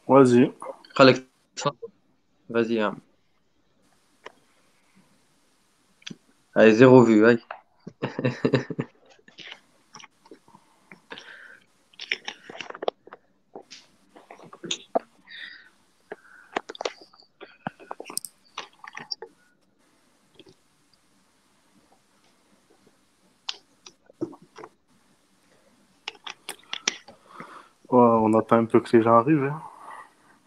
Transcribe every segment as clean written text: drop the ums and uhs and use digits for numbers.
Vas-y. Khalek, vas-y, hein. Allez, zéro vue, allez. Ouais, on attend un peu que les gens arrivent, hein.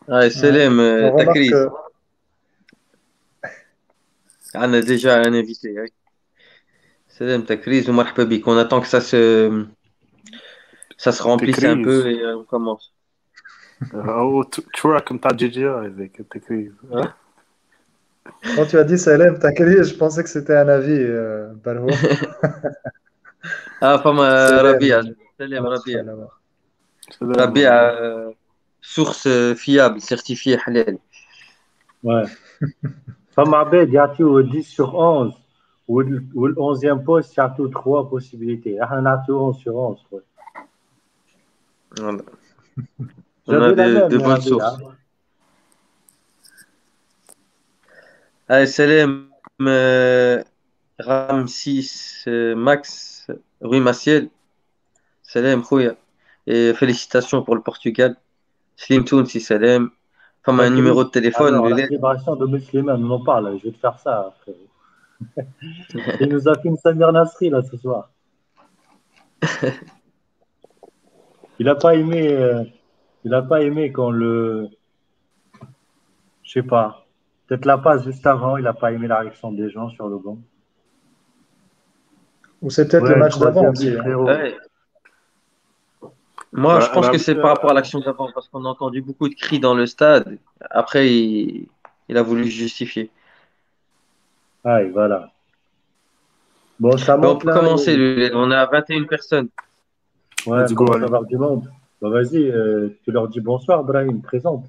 Allez, Ouais. Selem, On ta remarque crise. que On a déjà un invité, allez. Selem, ta crise, ou marhaba bik. On attend que ça se Tes remplisse un crises. peu et on commence. Tu vois, comme t'as dit avec tes crises. Hein. quand tu as dit Salem Takri, je pensais que c'était un avis, Barhoum. Ah, femme Rabia. Salem, Selem, comment tu Rabia. vas là-bas? Salam, Rabia, Rabia. source fiable, certifiée halal. Ouais. Femme Abed, يعطيو 10 sur 11 وال 11e poste يعطيو 3 possibilités. احنا نعطيو 11 sur 11. Ouais. Voilà. On a J'avais la de même, يا bonnes ربيع. sources. Allez, Selem, Ramsis, Max, Rue Maciel. Salam, Khouya. Et félicitations pour le Portugal. Slim Tounsi, salam. Femme un numéro Takri. de téléphone, Alors, le la lait. célébration de Musulman, on en parle. Je vais te faire ça, frère. Il nous a fait une Samir Nasri, là, ce soir. Il n'a pas aimé, il a pas aimé quand le, je sais pas, peut-être la passe juste avant, il n'a pas aimé la réaction des gens sur le banc. Ou c'est peut-être le Ouais, le match d'avant troisième aussi, but, hein. frérot. Ouais. Moi, je pense que c'est par rapport à Euh, l'action d'avant, parce qu'on a entendu beaucoup de cris dans le stade. Après, il a voulu justifier. Ah, et voilà. Bon, ça Mais on monte peut là. commencer, le lait. On a 21 personnes. Ouais, let's go, commence à allez. avoir du monde. Bah, vas-y, tu leur dis bonsoir, Brahim, présente.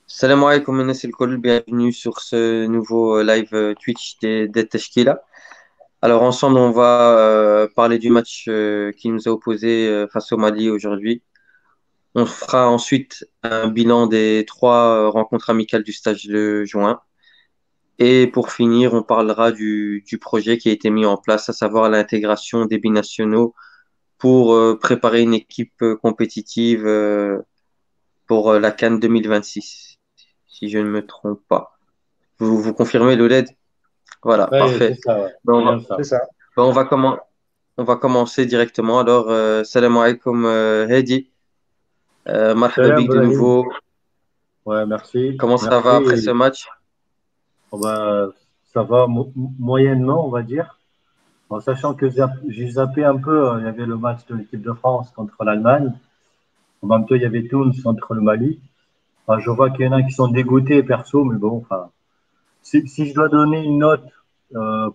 Salam alaikum, Anas El Kol. Bienvenue sur ce nouveau live Twitch des Teshkila. Alors, ensemble, on va parler du match qui nous a opposé face au Mali aujourd'hui. On fera ensuite un bilan des trois rencontres amicales du stage de juin. Et pour finir, on parlera du projet qui a été mis en place, à savoir l'intégration des binationaux pour préparer une équipe compétitive pour la CAN 2026, si je ne me trompe pas. Vous confirmez le LED? Voilà, Ouais, c'est parfait. ça, ouais. Ben, C'est on va, bien ça. C'est ça. ben, on va commencer directement. Alors, salam alaikum, Hedi. Marhaba Salam, bik de Brahim. nouveau. Ouais, merci. Comment ça va après ce Merci. match? On va, ça va moyennement, on va dire. En sachant que j'ai zappé un peu, il y avait le match de l'équipe de France contre l'Allemagne. En même temps, il y avait Tunis contre le Mali. Enfin, je vois qu'il y en a qui sont dégoûtés perso, mais bon, enfin, si je dois donner une note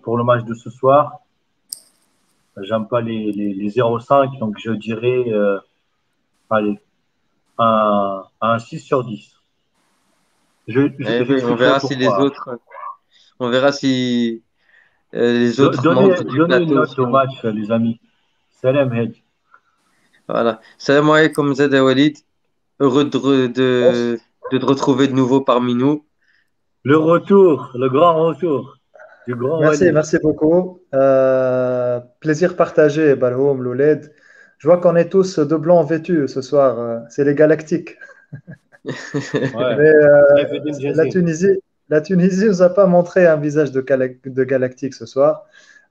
pour le match de ce soir, j'aime pas les 0,5, donc je dirais allez, un 6 sur 10. Eh bien, on J'expliquerai verra si les pourquoi. autres, on verra si les autres membres du Donnez une plateau note au seront. match, les amis. Salam, Hedj. Voilà. Salam alaikum, Zed et Walid. Heureux de te retrouver de nouveau parmi nous. Le retour, le grand retour du grand Merci, Walid. merci beaucoup. Plaisir partagé, Barhoum, Louled. Je vois qu'on est tous de blanc vêtus ce soir. C'est les Galactiques. Ouais. Mais Saifeddin la Jazir. Tunisie, la Tunisie nous a pas montré un visage de Galactique ce soir.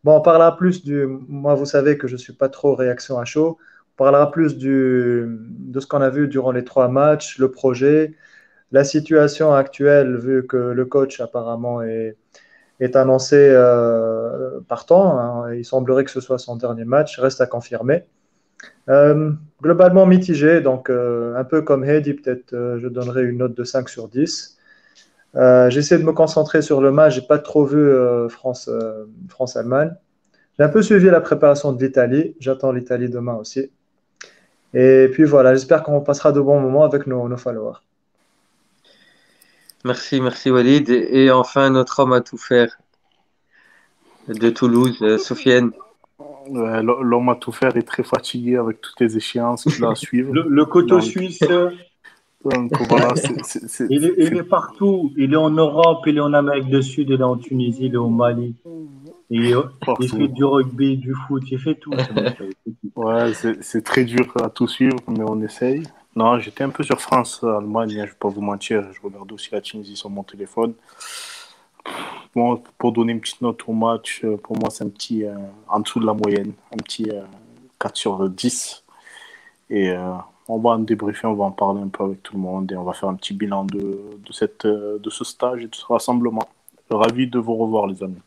Bon, on parlera plus du. Moi, vous savez que je suis pas trop réaction à chaud. On parlera plus de ce qu'on a vu durant les trois matchs, le projet, la situation actuelle, vu que le coach apparemment est annoncé partant, hein. Il semblerait que ce soit son dernier match, reste à confirmer. Globalement mitigé, donc un peu comme Heidi, peut-être je donnerai une note de 5 sur 10. J'essaie de me concentrer sur le match, j'ai pas trop vu France-Allemagne. J'ai un peu suivi la préparation de l'Italie, j'attends l'Italie demain aussi. Et puis voilà, j'espère qu'on passera de bons moments avec nos followers. Merci, merci Walid. Et enfin, notre homme à tout faire de Toulouse, Sofiane. Ouais, l'homme à tout faire est très fatigué avec toutes les échéances qu'il a à suivre. Le couteau Donc, suisse. Donc voilà, Il est partout. Il est en Europe, il est en Amérique du Sud, il est en Tunisie, il est au Mali. Il fait partout. du rugby, du foot, il fait tout. Ce monsieur. Ouais, c'est très dur à tout suivre, mais on essaye. Non, j'étais un peu sur France-Allemagne, je vais pas vous mentir. Je regarde aussi la Tunisie sur mon téléphone. Bon, pour donner une petite note au match, pour moi, c'est un petit en dessous de la moyenne, un petit 4 sur 10. Et on va en débriefer, on va en parler un peu avec tout le monde et on va faire un petit bilan de ce stage et de ce rassemblement. Ravi de vous revoir, les amis.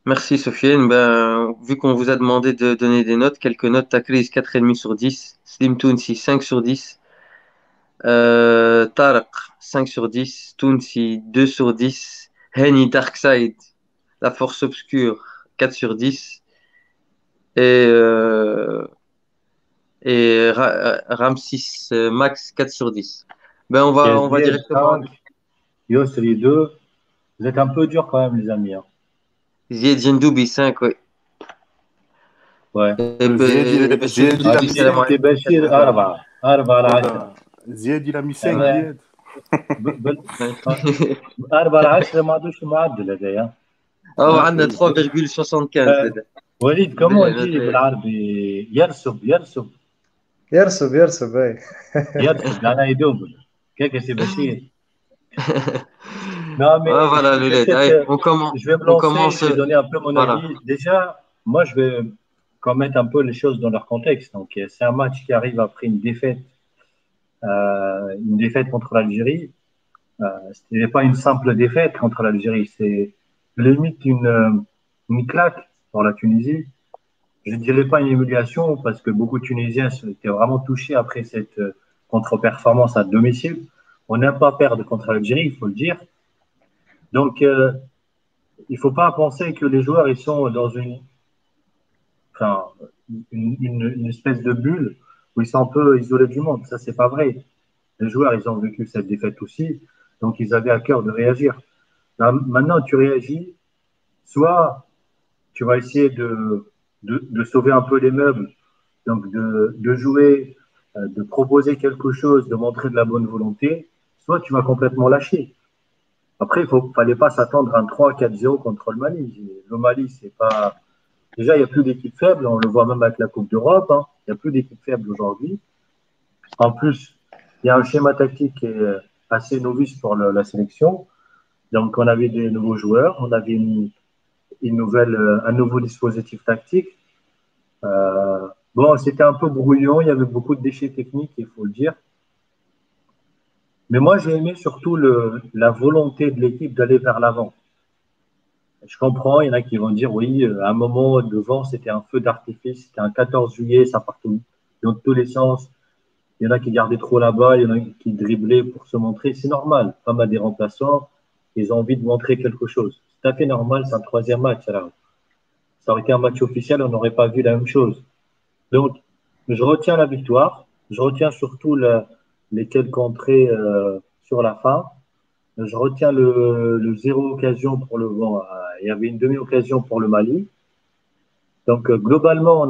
Merci Sofiane. Ben, vu qu'on vous a demandé de donner des notes, quelques notes. Takriz 4,5 sur 10. Slim Tounsi 5 sur 10. Tarek 5 sur 10. Tounsi 2 sur 10. Henny Darkside, la force obscure 4 sur 10. Et, Ramsis Max 4 sur 10. Ben, on va Zied, directement. 5, Yos, les 2. Vous êtes un peu dur quand même, les amis. Hein. Zied Jendoubi 5, oui. Ouais. Zied, il a mis 5. انت بشير 4 على 10 Zied, il a mis 5, Zied. 4 على 10 ما عندوش معدل هذايا Oh, on a 3,75. وليد كمان يجي بالعربي يرسب يرسب أي. يعني يدوب كيف سي بشير Non, mais Ah, voilà, Lulette. Allez, je vais me on lancer, commence. je vais donner un peu mon Voilà. avis. Déjà, moi, je vais quand mettre un peu les choses dans leur contexte. Donc, c'est un match qui arrive après une défaite contre l'Algérie. Ce n'est pas une simple défaite contre l'Algérie, c'est limite une claque pour la Tunisie. Je ne dirais pas une humiliation parce que beaucoup de Tunisiens étaient vraiment touchés après cette contre-performance à domicile. On n'aime pas perdre contre l'Algérie, il faut le dire. Donc, il ne faut pas penser que les joueurs ils sont dans enfin, une espèce de bulle où ils sont un peu isolés du monde. Ça, c'est pas vrai. Les joueurs, ils ont vécu cette défaite aussi, donc ils avaient à cœur de réagir. Là, maintenant, tu réagis, soit tu vas essayer de sauver un peu les meubles, donc de jouer, de proposer quelque chose, de montrer de la bonne volonté, soit tu vas complètement lâcher. Après, il ne fallait pas s'attendre à un 3-4-0 contre le Mali. Le Mali, c'est pas. Déjà, il n'y a plus d'équipe faible, on le voit même avec la Coupe d'Europe, hein. Il n'y a plus d'équipe faible aujourd'hui. En plus, il y a un schéma tactique qui est assez novice pour la sélection. Donc, on avait des nouveaux joueurs, on avait un nouveau dispositif tactique. Bon, c'était un peu brouillon, il y avait beaucoup de déchets techniques, il faut le dire. Mais moi, j'ai aimé surtout la volonté de l'équipe d'aller vers l'avant. Je comprends, il y en a qui vont dire, oui, à un moment, devant, c'était un feu d'artifice, c'était un 14 juillet, ça partait dans tous les sens. Il y en a qui gardaient trop la balle, il y en a qui driblaient pour se montrer. C'est normal, comme à des remplaçants, ils ont envie de montrer quelque chose. C'est tout à fait normal, c'est un troisième match. Alors, ça aurait été un match officiel, on n'aurait pas vu la même chose. Donc, je retiens la victoire, je retiens surtout les quelques entrées sur la fin. Je retiens le zéro occasion pour le bon. Il y avait une demi-occasion pour le Mali. Donc, globalement,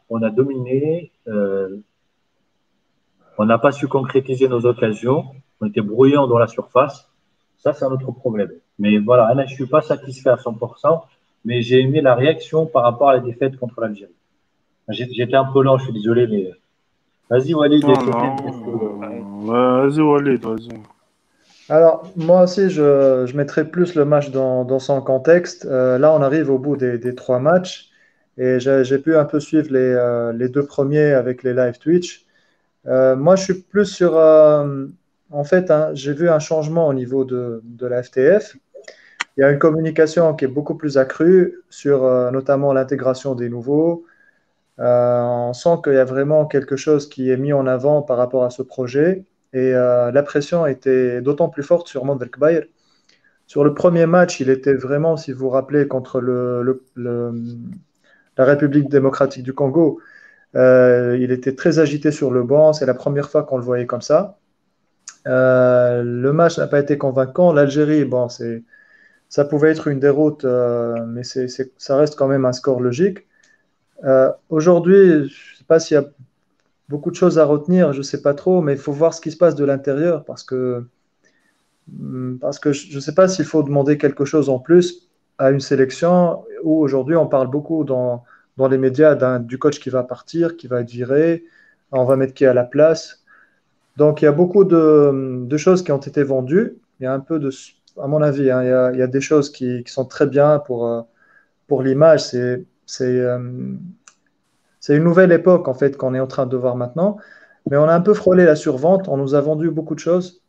on a dominé. On n'a pas su concrétiser nos occasions. On était brouillants dans la surface. Ça, c'est un autre problème. Mais voilà, Anna, je ne suis pas satisfait à 100%, mais j'ai aimé la réaction par rapport à la défaite contre l'Algérie. J'étais un peu lent, je suis désolé, mais vas-y, Walid. Vas-y, Walid, vas-y. Alors, moi aussi, je mettrais plus le match dans son contexte. Là, on arrive au bout des 3 matchs et j'ai pu un peu suivre les 2 premiers avec les live Twitch. Moi, je suis plus sur. En fait, hein, j'ai vu un changement au niveau de la FTF. Il y a une communication qui est beaucoup plus accrue sur notamment l'intégration des nouveaux. On sent qu'il y a vraiment quelque chose qui est mis en avant par rapport à ce projet. Et la pression était d'autant plus forte sur Mondelkbaïr. Sur le premier match, il était vraiment, si vous vous rappelez, contre la République démocratique du Congo. Il était très agité sur le banc. C'est la première fois qu'on le voyait comme ça. Le match n'a pas été convaincant. L'Algérie, bon, ça pouvait être une déroute, mais ça reste quand même un score logique. Aujourd'hui, je ne sais pas s'il y a beaucoup de choses à retenir, je ne sais pas trop, mais il faut voir ce qui se passe de l'intérieur parce que je ne sais pas s'il faut demander quelque chose en plus à une sélection où aujourd'hui on parle beaucoup dans les médias du coach qui va partir, qui va être viré, on va mettre qui à la place. Donc il y a beaucoup de choses qui ont été vendues. Il y a un peu de, à mon avis, hein, il y a des choses qui sont très bien pour l'image. C'est une nouvelle époque en fait qu'on est en train de voir maintenant. Mais on a un peu frôlé la survente. On nous a vendu beaucoup de choses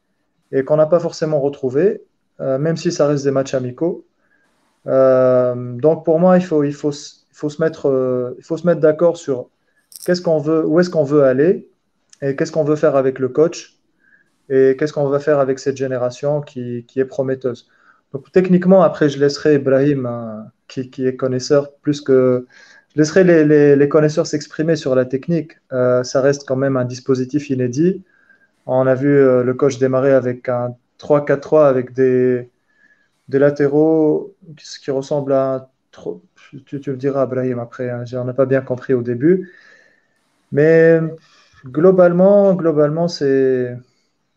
et qu'on n'a pas forcément retrouvé, même si ça reste des matchs amicaux. Donc pour moi, il faut se mettre d'accord sur qu'est-ce qu'on veut, où est-ce qu'on veut aller et qu'est-ce qu'on veut faire avec le coach et qu'est-ce qu'on va faire avec cette génération qui est prometteuse. Donc techniquement, après, je laisserai Ibrahim, hein, qui est connaisseur, plus que... Je laisserai les connaisseurs s'exprimer sur la technique. Ça reste quand même un dispositif inédit. On a vu le coach démarrer avec un 3-4-3 avec des latéraux qui ressemblent à un... Tu le diras, Ibrahim, après. Hein, on n'a pas bien compris au début. Mais globalement,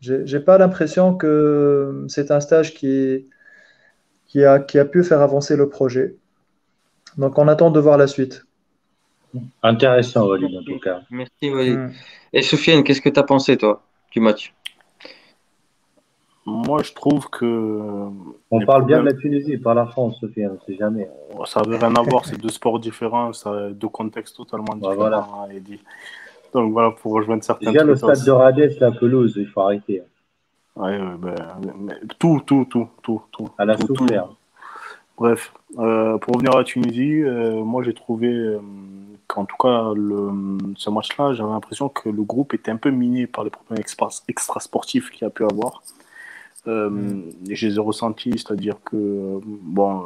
j'ai pas l'impression que c'est un stage qui a pu faire avancer le projet. Donc, on attend de voir la suite. Intéressant, Walid, en tout cas. Merci, Walid. Hmm. Et Sofiane, qu'est-ce que tu as pensé, toi, du match? Moi, je trouve que On les parle bien de problèmes, la Tunisie, pas la France, Sophie, on ne sait jamais. ça n'avait rien à voir, c'est deux sports différents, deux contextes totalement Bah, voilà. différents, hein, Eddy. Donc voilà, pour rejoindre certains Déjà, le trucs stade de aussi. Radès, la pelouse, il faut arrêter. Ouais, ouais, ben, mais Elle a tout. souffert. Bref, pour revenir à la Tunisie, moi j'ai trouvé qu'en tout cas, ce match-là, j'avais l'impression que le groupe était un peu miné par les problèmes extra-sportifs qu'il y a pu avoir. Hmm. Et je les ai ressentis, c'est-à-dire que, bon,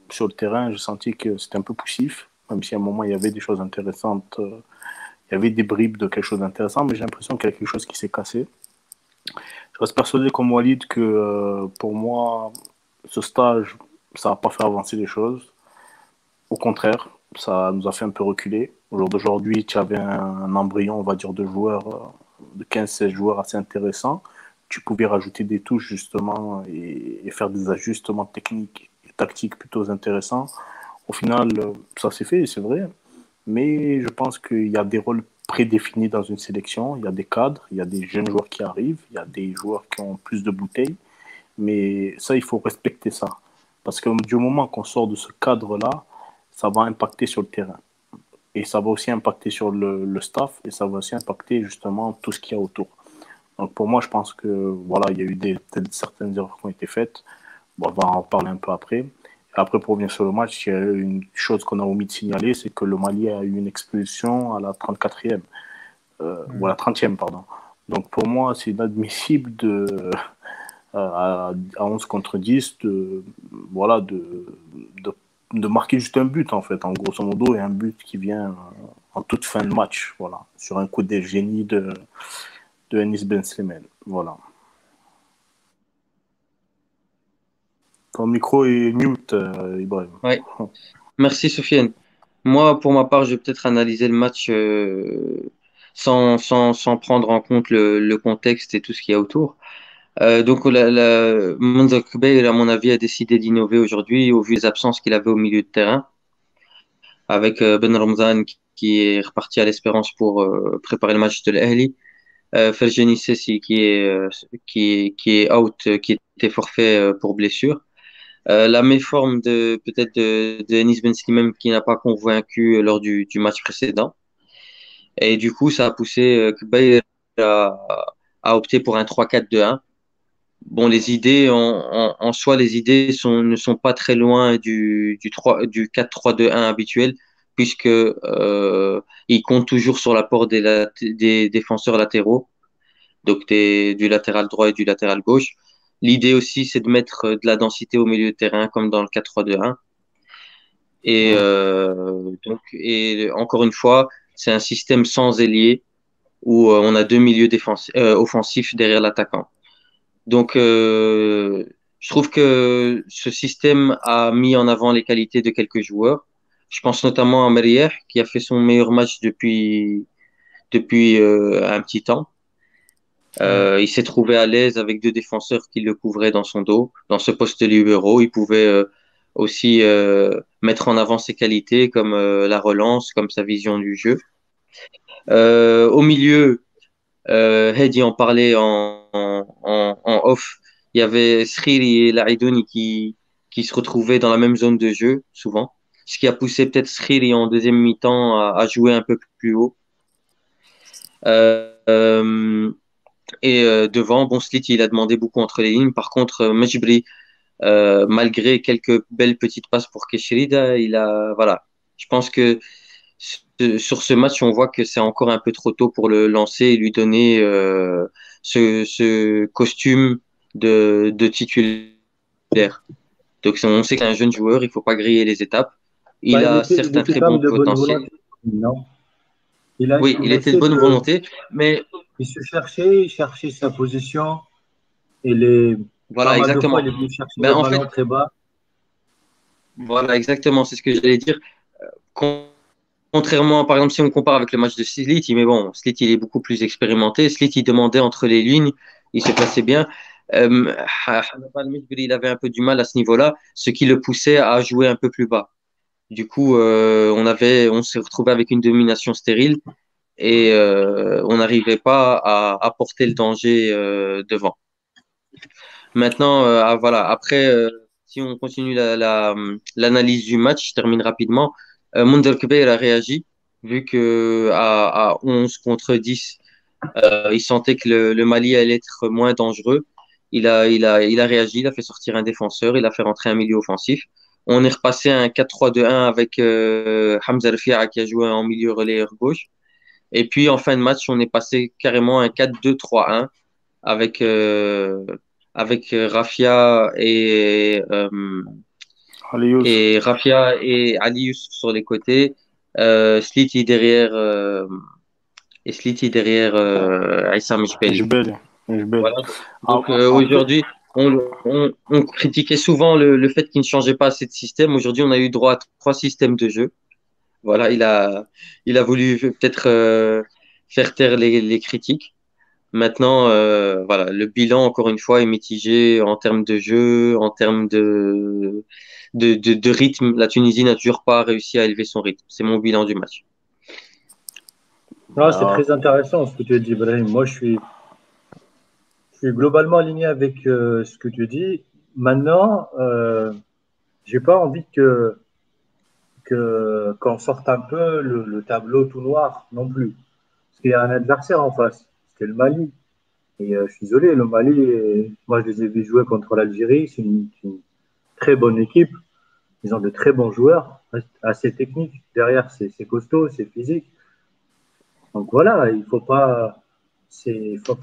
sur le terrain, j'ai senti que c'était un peu poussif, même si à un moment il y avait des choses intéressantes, il y avait des bribes de quelque chose d'intéressant, mais j'ai l'impression qu'il y a quelque chose qui s'est cassé. Je reste persuadé comme Walid que pour moi, ce stage, ça n'a pas fait avancer les choses. Au contraire, ça nous a fait un peu reculer. Au jour d'aujourd'hui, tu avais un embryon, on va dire, de joueurs, de 15-16 joueurs assez intéressants. Tu pouvais rajouter des touches, justement, et faire des ajustements techniques et tactiques plutôt intéressants. Au final, ça s'est fait, c'est vrai. Mais je pense qu'il y a des rôles prédéfinis dans une sélection. Il y a des cadres, il y a des jeunes joueurs qui arrivent, il y a des joueurs qui ont plus de bouteilles. Mais ça, il faut respecter ça. Parce que du moment qu'on sort de ce cadre-là, ça va impacter sur le terrain. Et ça va aussi impacter sur le staff et ça va aussi impacter justement tout ce qu'il y a autour. Donc pour moi, je pense que voilà, il y a eu peut-être certaines erreurs qui ont été faites. Bon, on va en parler un peu après. Après, pour revenir sur le match, il y a une chose qu'on a omis de signaler, c'est que le Mali a eu une expulsion à la 34e, ou à Hmm. la 30e, pardon. Donc pour moi, c'est inadmissible à 11 contre 10 voilà, de, de marquer juste un but, en fait, en grosso modo, et un but qui vient en toute fin de match, voilà, sur un coup de génie de Enis Ben Slimane. Voilà. Ton micro est mute, Ibrahim. Ouais. Merci, Sofiane. Moi, pour ma part, je vais peut-être analyser le match sans prendre en compte le contexte et tout ce qu'il y a autour. Donc, Monzak Bey, à mon avis, a décidé d'innover aujourd'hui au vu des absences qu'il avait au milieu de terrain, avec Ben Ramzan qui est reparti à l'Espérance pour préparer le match de l'Ahli. Ferjeni Sessi qui est out, qui était forfait pour blessure. La méforme peut-être de Enis Ben Slimane qui n'a pas convaincu lors du match précédent. Et du coup, ça a poussé Kbair à opter pour un 3-4-2-1. Bon, les idées, en soi, les idées ne sont pas très loin du 4-3-2-1 habituel, puisque il compte toujours sur l'apport des défenseurs latéraux, donc du latéral droit et du latéral gauche. L'idée aussi, c'est de mettre de la densité au milieu de terrain, comme dans le 4-3-2-1. Et encore une fois, c'est un système sans ailier où on a deux milieux offensifs derrière l'attaquant. Donc, je trouve que ce système a mis en avant les qualités de quelques joueurs. Je pense notamment à Merrière, qui a fait son meilleur match depuis un petit temps. Il s'est trouvé à l'aise avec deux défenseurs qui le couvraient dans son dos, dans ce poste de libéraux. Il pouvait aussi mettre en avant ses qualités comme la relance, comme sa vision du jeu. Au milieu, Hedi en parlait en off. Il y avait Sriri et Laïdouni qui se retrouvaient dans la même zone de jeu, souvent. Ce qui a poussé peut-être Sriri en deuxième mi-temps à jouer un peu plus haut. Devant, bon, Sliti, il a demandé beaucoup entre les lignes. Par contre, Mejbri, malgré quelques belles petites passes pour Keshrida, voilà. Je pense que sur ce match, on voit que c'est encore un peu trop tôt pour le lancer et lui donner ce costume de titulaire. Donc, on sait qu'un jeune joueur, il faut pas griller les étapes. Il a certes il un était très quand bon même de bonne potentiel. volonté, non? Oui, il Il a était de essayé bonne volonté, mais il se cherchait, il cherchait sa position et pas voilà, mal de fois, exactement. il est venu chercher Ben, le en fait, ballon très bas. voilà, exactement, c'est ce que j'allais dire. Con- Contrairement, par exemple, si on compare avec le match de Sliti, mais bon, Sliti, il est beaucoup plus expérimenté. Sliti, il demandait entre les lignes, il se passait bien. Hannibal Mejbri, il avait un peu du mal à ce niveau-là, ce qui le poussait à jouer un peu plus bas. Du coup, on s'est retrouvé avec une domination stérile et on n'arrivait pas à porter le danger devant. Maintenant, voilà, après, si on continue l'analyse du match, je termine rapidement. Mounder Kbir a réagi, vu que à 11 contre 10, il sentait que le Mali allait être moins dangereux. Il a réagi, il a fait sortir un défenseur, il a fait rentrer un milieu offensif. On est repassé à un 4-3-2-1 avec Hamza Rafia qui a joué en milieu relayeur gauche. Et puis en fin de match, on est passé carrément à un 4-2-3-1 avec, Rafia Allez, et Rafia et Ali Youssouf sur les côtés, Sliti derrière Aïssa Mejbeli. Jbel, Jbel. Voilà. Donc Après, aujourd'hui, on critiquait souvent le fait qu'il ne changeait pas assez de système. Aujourd'hui, on a eu droit à trois systèmes de jeu. Voilà, il a voulu peut-être faire taire les critiques. Maintenant, voilà, le bilan, encore une fois, est mitigé en termes de jeu, en termes de rythme. La Tunisie n'a toujours pas réussi à élever son rythme. C'est mon bilan du match. Non, c'est très intéressant ce que tu as dit, Ibrahim. Moi, je suis globalement aligné avec ce que tu dis. Maintenant, j'ai pas envie qu'on sorte un peu le tableau tout noir non plus. Parce qu'il y a un adversaire en face, c'est le Mali. Et je suis désolé, le Mali, moi je les ai vus jouer contre l'Algérie, c'est une très bonne équipe. Ils ont de très bons joueurs, assez techniques. Derrière, c'est costaud, c'est physique. Donc voilà,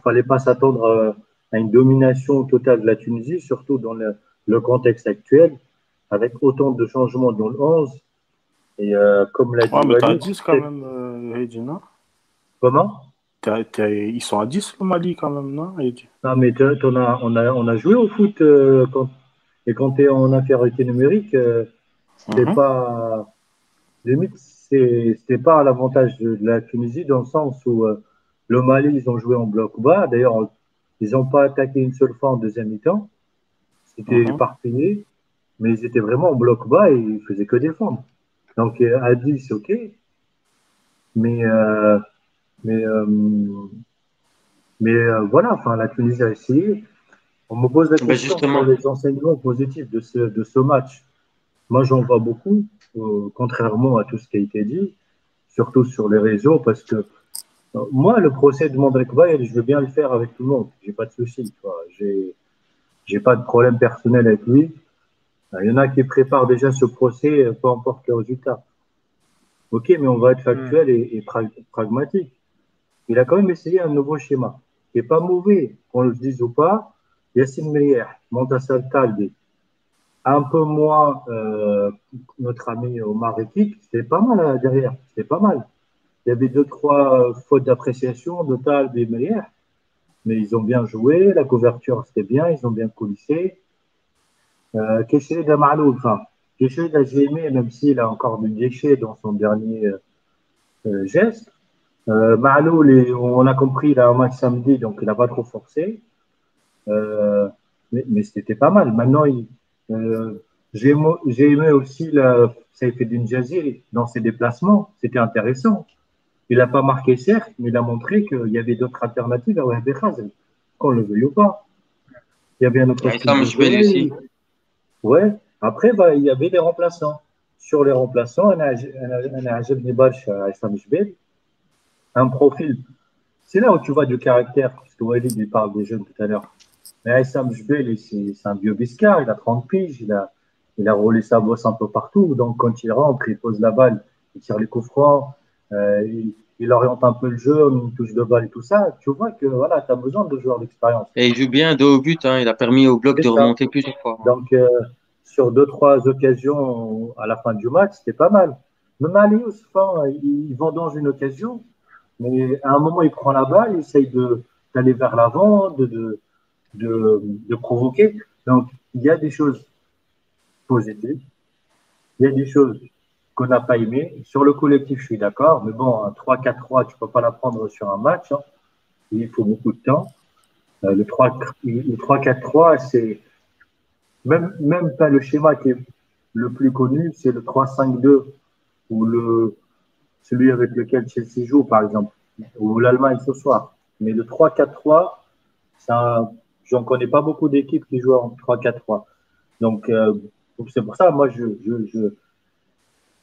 fallait pas s'attendre à une domination totale de la Tunisie, surtout dans le contexte actuel, avec autant de changements dans le 11. Et comme l'a dit ouais, mais t'as Walid, 10 quand même, Heidi, non? comment? Ils sont à 10 le Mali quand même, non, Heidi? Non, mais on a joué au foot quand tu es en infériorité numérique, c'est Mhm. pas limite, c'était pas à l'avantage de la Tunisie dans le sens où le Mali, ils ont joué en bloc bas. D'ailleurs, ils n'ont pas attaqué une seule fois en deuxième mi-temps. C'était Mhm. éparpillé, mais ils étaient vraiment en bloc bas et ils faisaient que défendre. Donc à 10, ok, mais euh, mais euh, voilà. Enfin, la Tunisie a essayé. On me pose la Ben question sur justement, les enseignements positifs de ce match. Moi, j'en vois beaucoup, contrairement à tout ce qui a été dit, surtout sur les réseaux, parce que moi, le procès de Mandrek Bay, je veux bien le faire avec tout le monde. J'ai pas de souci. Tu vois. J'ai pas de problème personnel avec lui. Il y en a qui préparent déjà ce procès, peu importe le résultat. Ok, mais on va être factuel et pragmatique. Il a quand même essayé un nouveau schéma, qui est pas mauvais, qu'on le dise ou pas. Yassine Meyer, Montassal Talbi, un peu moins notre ami Omar Rekik, c'était pas mal derrière, c'était pas mal. Il y avait deux, trois fautes d'appréciation de Talbi et Meyer, mais ils ont bien joué, la couverture c'était bien, ils ont bien coulissé. Kéché Damalou, enfin, Kéché j'ai aimé, même s'il a encore du déchet dans son dernier geste, Malou, on a compris, il a un match samedi, donc il n'a pas trop forcé. Euh, mais c'était pas mal. Maintenant, euh, j'ai aimé aussi Saïfeddine Djaziri dans ses déplacements. C'était intéressant. Il n'a pas marqué, certes, mais il a montré qu'il y avait d'autres alternatives à Wahbi Khazri, qu'on le veuille ou pas. Il y avait un Il y autre a style Issam de Jbel jeu. aussi. Ouais. Après, bah, il y avait des remplaçants. Sur les remplaçants, أنا عجبني برشا عصام جبال. Un profil. C'est là où tu vois du caractère, parce que Walid, il parle des jeunes tout à l'heure. Mais Aïssam Jbel, c'est un vieux biscard, il a 30 piges, il a roulé sa bosse un peu partout. Donc, quand il rentre, il pose la balle, il tire les coups francs, il oriente un peu le jeu, une touche de balle et tout ça. Tu vois que voilà, tu as besoin de joueurs d'expérience. Et il joue bien dos au but, hein. Il a permis au bloc C'est de ça. remonter plusieurs fois, hein. Donc, sur deux, trois occasions à la fin du match, c'était pas mal. Même Ali Youssef, hein, il vendange une occasion, mais à un moment, il prend la balle, il essaye d'aller vers l'avant, de provoquer. Donc, il y a des choses positives, il y a des choses qu'on n'a pas aimées. Sur le collectif, je suis d'accord, mais bon, un 3-4-3, tu ne peux pas l'apprendre sur un match, hein. Il faut beaucoup de temps. Le 3-4-3, c'est même pas le schéma qui est le plus connu, c'est le 3-5-2, ou celui avec lequel Chelsea joue, par exemple, ou l'Allemagne ce soir. Mais le 3-4-3, j'en connais pas beaucoup d'équipes qui jouent en 3-4-3. Donc, c'est pour ça, moi, je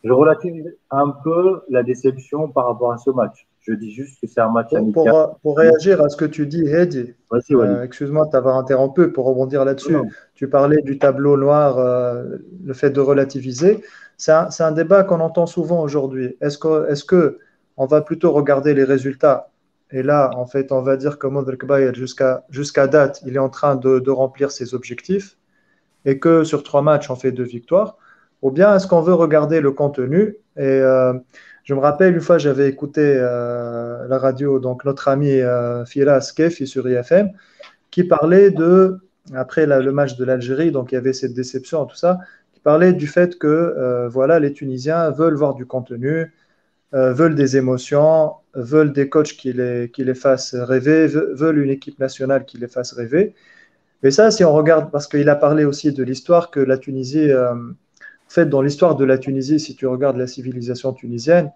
relativise un peu la déception par rapport à ce match. Je dis juste que c'est un match amical. Pour réagir à ce que tu dis, Heidi, Vas-y, Walid. excuse-moi de t'avoir interrompu pour rebondir là-dessus. Non. Tu parlais du tableau noir, le fait de relativiser. C'est un débat qu'on entend souvent aujourd'hui. Est-ce que on va plutôt regarder les résultats? Et là, en fait, on va dire que Modric Bayer, jusqu'à date, il est en train de remplir ses objectifs et que sur 3 matchs, on fait 2 victoires. Ou bien est-ce qu'on veut regarder le contenu? Et je me rappelle une fois, j'avais écouté la radio, donc notre ami Firas Kefi sur IFM, qui parlait après le match de l'Algérie, donc il y avait cette déception, tout ça, qui parlait du fait que voilà, les Tunisiens veulent voir du contenu, veulent des émotions, veulent des coachs qui les fassent rêver, veulent une équipe nationale qui les fasse rêver. Et ça, si on regarde, parce qu'il a parlé aussi de l'histoire que la Tunisie, en fait, dans l'histoire de la Tunisie, si tu regardes la civilisation tunisienne,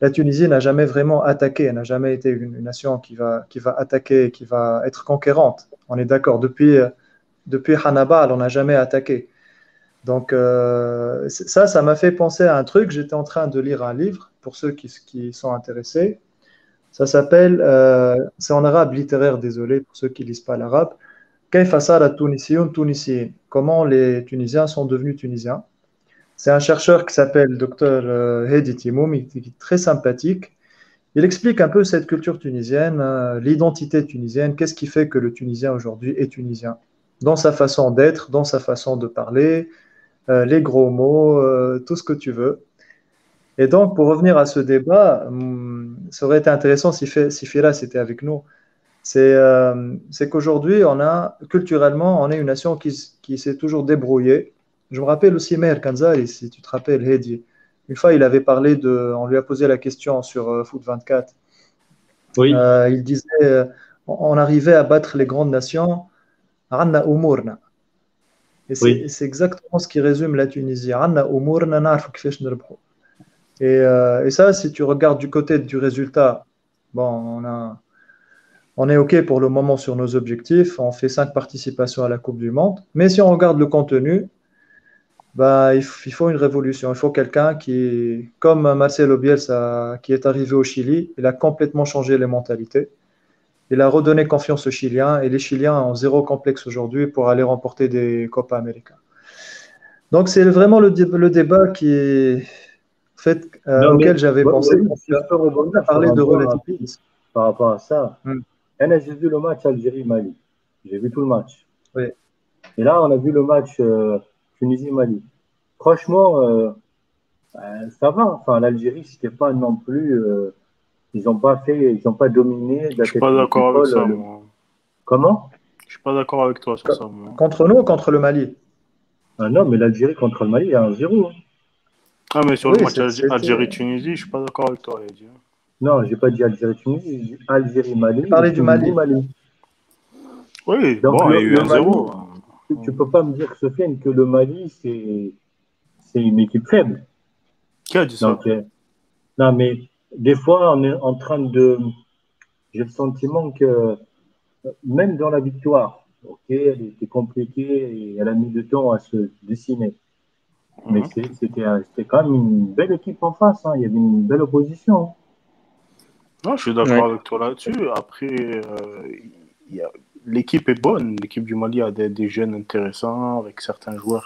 la Tunisie n'a jamais vraiment attaqué, elle n'a jamais été une nation qui va attaquer, qui va être conquérante. On est d'accord. Depuis Hannibal, on n'a jamais attaqué. Donc, ça m'a fait penser à un truc. J'étais en train de lire un livre, pour ceux qui sont intéressés. Ça s'appelle, c'est en arabe littéraire, désolé, pour ceux qui ne lisent pas l'arabe. كيف صار التونسيون تونسيين? Comment les Tunisiens sont devenus Tunisiens? C'est un chercheur qui s'appelle Dr Hedi Timoum, qui est très sympathique. Il explique un peu cette culture tunisienne, l'identité tunisienne, qu'est-ce qui fait que le Tunisien aujourd'hui est tunisien, dans sa façon d'être, dans sa façon de parler, les gros mots, tout ce que tu veux. Et donc, pour revenir à ce débat, ça aurait été intéressant si Firas était avec nous. C'est qu'aujourd'hui, culturellement, on est une nation qui s'est toujours débrouillée. Je me rappelle aussi Meher Kanzari, si tu te rappelles, Hedi. Une fois, on lui a posé la question sur Foot 24. Oui. Il disait, on arrivait à battre les grandes nations, Anna Umurna. Et Oui. c'est exactement ce qui résume la Tunisie. Anna Umurna, na'rfou kifesh nirbhou. Et ça, si tu regardes du côté du résultat, bon, on est OK pour le moment sur nos objectifs. On fait 5 participations à la Coupe du Monde. Mais si on regarde le contenu, bah, il faut une révolution. Il faut quelqu'un comme Marcelo Bielsa, qui est arrivé au Chili, il a complètement changé les mentalités. Il a redonné confiance aux Chiliens et les Chiliens ont zéro complexe aujourd'hui pour aller remporter des Copa América. Donc, c'est vraiment le débat auquel j'avais pensé. Je peux rebondir Parler de relativisme par rapport à ça. J'ai vu le match Algérie-Mali. J'ai vu tout le match. Oui. Et là, on a vu le match Tunisie-Mali. Franchement, ça va. Enfin, l'Algérie, c'était pas non plus. Ils n'ont pas dominé. Je suis pas d'accord avec ça, moi. Comment? Je suis pas d'accord avec toi sur ça, moi. Contre nous ou contre le Mali? Ah non, mais l'Algérie contre le Mali, il y a 1-0. Ah, mais sur le match Algérie-Tunisie, je suis pas d'accord avec toi, Eddie. Non, j'ai pas dit Algérie-Tunisie, j'ai dit Algérie-Mali J'ai et parlé du Mali. Tunisie-Mali. Oui, Donc, bon, il y a eu le un Mali, zéro. tu peux pas me dire, Sofiane, que le Mali, c'est une équipe faible. Qui a dit ça? Donc, non, mais des fois, on est en train de. J'ai le sentiment que même dans la victoire, ok, elle était compliquée et elle a mis du temps à se dessiner. Mais Mhm. c'était quand même une belle équipe en face, hein. Il y avait une belle opposition. Non, je suis d'accord Ouais. avec toi là-dessus. Après, il y a- l'équipe est bonne. L'équipe du Mali a des jeunes intéressants avec certains joueurs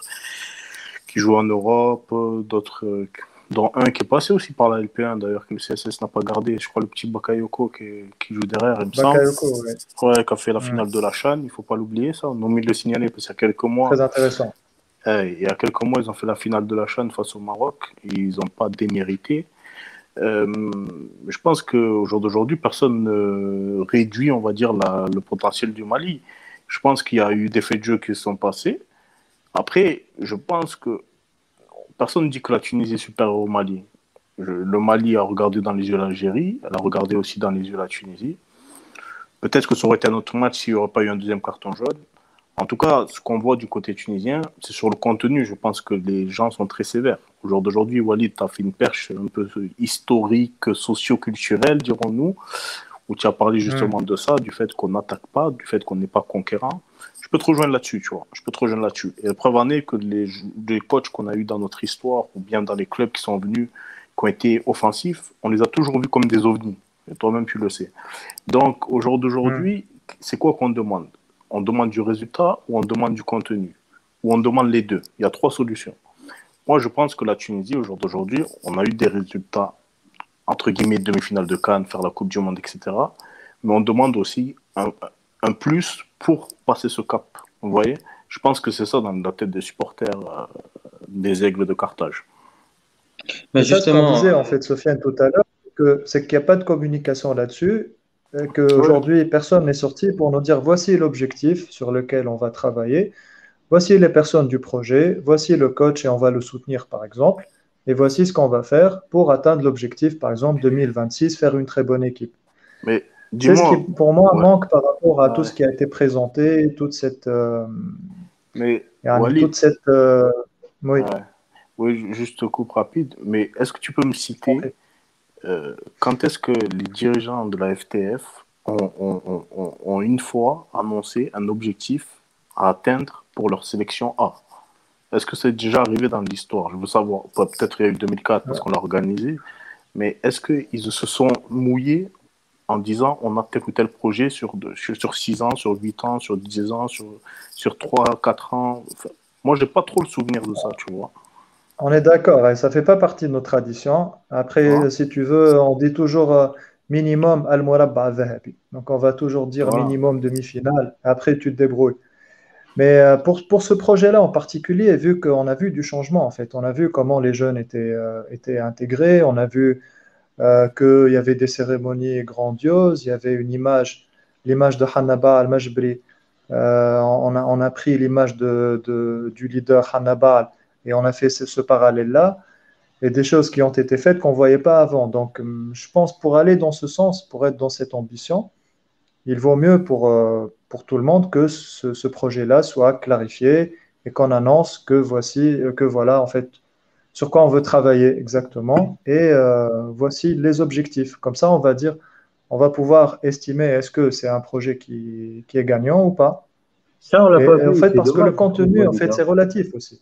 qui jouent en Europe, d'autres, dont un qui est passé aussi par la LP1 d'ailleurs, que le CSS n'a pas gardé. Je crois le petit Bakayoko qui joue derrière, il me semble. Bakayoko, ouais. Ouais, qui a fait la Hmm. finale de la CHAN, il ne faut pas l'oublier ça. On a oublié de le signaler parce qu'il y a quelques mois, Très intéressant. il y a quelques mois, ils ont fait la finale de la CHAN face au Maroc. Et ils n'ont pas démérité. Euh, je pense qu'au jour d'aujourd'hui, personne ne réduit, on va dire, le potentiel du Mali. Je pense qu'il y a eu des faits de jeu qui se sont passés. Après, je pense que personne ne dit que la Tunisie est supérieure au Mali. Le Mali a regardé dans les yeux l'Algérie, elle a regardé aussi dans les yeux la Tunisie. Peut-être que ça aurait été un autre match s'il n'y aurait pas eu un deuxième carton jaune. En tout cas, ce qu'on voit du côté tunisien, c'est sur le contenu. Je pense que les gens sont très sévères. Au jour d'aujourd'hui, Walid a fait une perche un peu historique, socio-culturelle, dirons-nous, où tu as parlé Hmm. justement de ça, du fait qu'on n'attaque pas, du fait qu'on n'est pas conquérant. Je peux te rejoindre là-dessus, tu vois. Je peux te rejoindre là-dessus. Et la preuve en est que les coachs qu'on a eu dans notre histoire, ou bien dans les clubs qui sont venus, qui ont été offensifs, on les a toujours vus comme des ovnis. Et toi-même, tu le sais. Donc, au jour Hmm. d'aujourd'hui, c'est quoi qu'on demande? On demande du résultat ou on demande du contenu? Ou on demande les deux? Il y a trois solutions. Moi, je pense que la Tunisie, au jour d'aujourd'hui, on a eu des résultats, entre guillemets, demi-finale de Cannes, faire la Coupe du Monde, etc. Mais on demande aussi un plus pour passer ce cap. Vous voyez? Je pense que c'est ça dans la tête des supporters des Aigles de Carthage. Mais C'est ça ce qu'on justement, disait en fait, Sofiane, tout à l'heure, c'est qu'il n'y a pas de communication là-dessus, Ouais. qu'aujourd'hui, personne n'est sorti pour nous dire voici l'objectif sur lequel on va travailler, voici les personnes du projet, voici le coach et on va le soutenir par exemple, et voici ce qu'on va faire pour atteindre l'objectif, par exemple 2026, faire une très bonne équipe. Mais C'est ce qui, dis-moi, pour moi, ouais, manque par rapport à tout ouais. ce qui a été présenté, Mais yani, Walid, toute cette, oui, ouais. Oui, juste coupe rapide, mais est-ce que tu peux me je t'en citer prie. quand est-ce que les dirigeants de la FTF ont une fois annoncé un objectif à atteindre pour leur sélection A? Est-ce que c'est déjà arrivé dans l'histoire? Je veux savoir. Peut-être il y a eu 2004 parce qu'on l'a organisé, mais est-ce qu'ils se sont mouillés en disant on a tel ou tel projet sur 6 ans, sur 8 ans, sur 10 ans, sur 3, 4 ans? Enfin, moi, j'ai pas trop le souvenir de ça, tu vois. On est d'accord, et ça fait pas partie de nos traditions. Tu vois? Après, si tu veux, on dit toujours minimum al-murabba dhahabi. Donc, on va toujours dire Voilà. minimum demi-finale. Après, tu te débrouilles. Mais pour ce projet-là en particulier, vu qu'on a vu du changement, en fait, on a vu comment les jeunes étaient intégrés, on a vu qu'il y avait des cérémonies grandioses, il y avait une image, l'image de Hannaba al-Majbri. On a pris l'image du leader Hannibal et on a fait ce parallèle-là et des choses qui ont été faites qu'on ne voyait pas avant. Donc, je pense pour aller dans ce sens, pour être dans cette ambition, il vaut mieux pour tout le monde que ce projet-là soit clarifié et qu'on annonce que voici, que voilà, en fait, sur quoi on veut travailler exactement et voici les objectifs. Comme ça, on va dire, on va pouvoir estimer est-ce que c'est un projet qui est gagnant ou pas. Ça, on l'a pas Et en vu, fait, c'est parce que le dommage, je trouve, contenu, en Walid, fait, hein. c'est relatif aussi.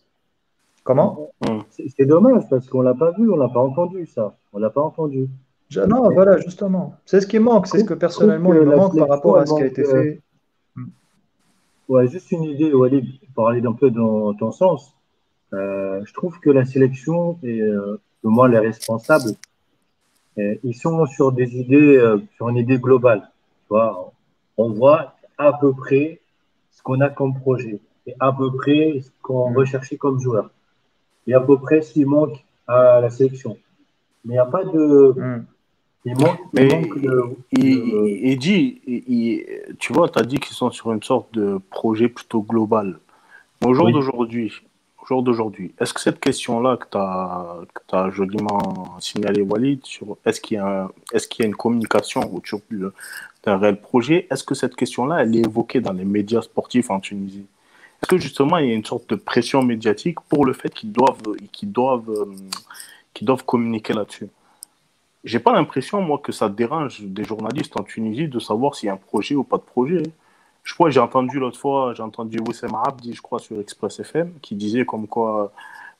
Comment? Hum. C'est dommage parce qu'on l'a pas vu, on l'a pas entendu, ça. On l'a pas entendu. Non, Et voilà, justement. C'est ce qui manque, c'est ce que je trouve que personnellement, il me la manque par sélection, rapport elle à ce qui a manque. été fait. Ouais, juste une idée, Walid, pour aller un peu dans ton sens. Je trouve que la sélection et au moins les responsables, ils sont sur des idées, sur une idée globale. Tu vois, on voit à peu près ce qu'on a comme projet et à peu près ce qu'on Mm. recherchait comme joueur et à peu près ce qui manque à la sélection. Mais il n'y a pas de. Mm. Il Mais manque le. Eddie, tu vois, tu as dit qu'ils sont sur une sorte de projet plutôt global. Mais au jour Oui. d'aujourd'hui, au jour d'aujourd'hui, est-ce que cette question-là que tu as joliment signalé, Walid, sur est-ce qu'il y a une communication autour d'un réel projet, est-ce que cette question-là, elle est évoquée dans les médias sportifs en Tunisie? Est-ce que justement, il y a une sorte de pression médiatique pour le fait qu'ils doivent communiquer là-dessus? J'ai pas l'impression, moi, que ça dérange des journalistes en Tunisie de savoir s'il y a un projet ou pas de projet. Je crois, j'ai entendu Wissem Abdi, je crois, sur Express FM, qui disait comme quoi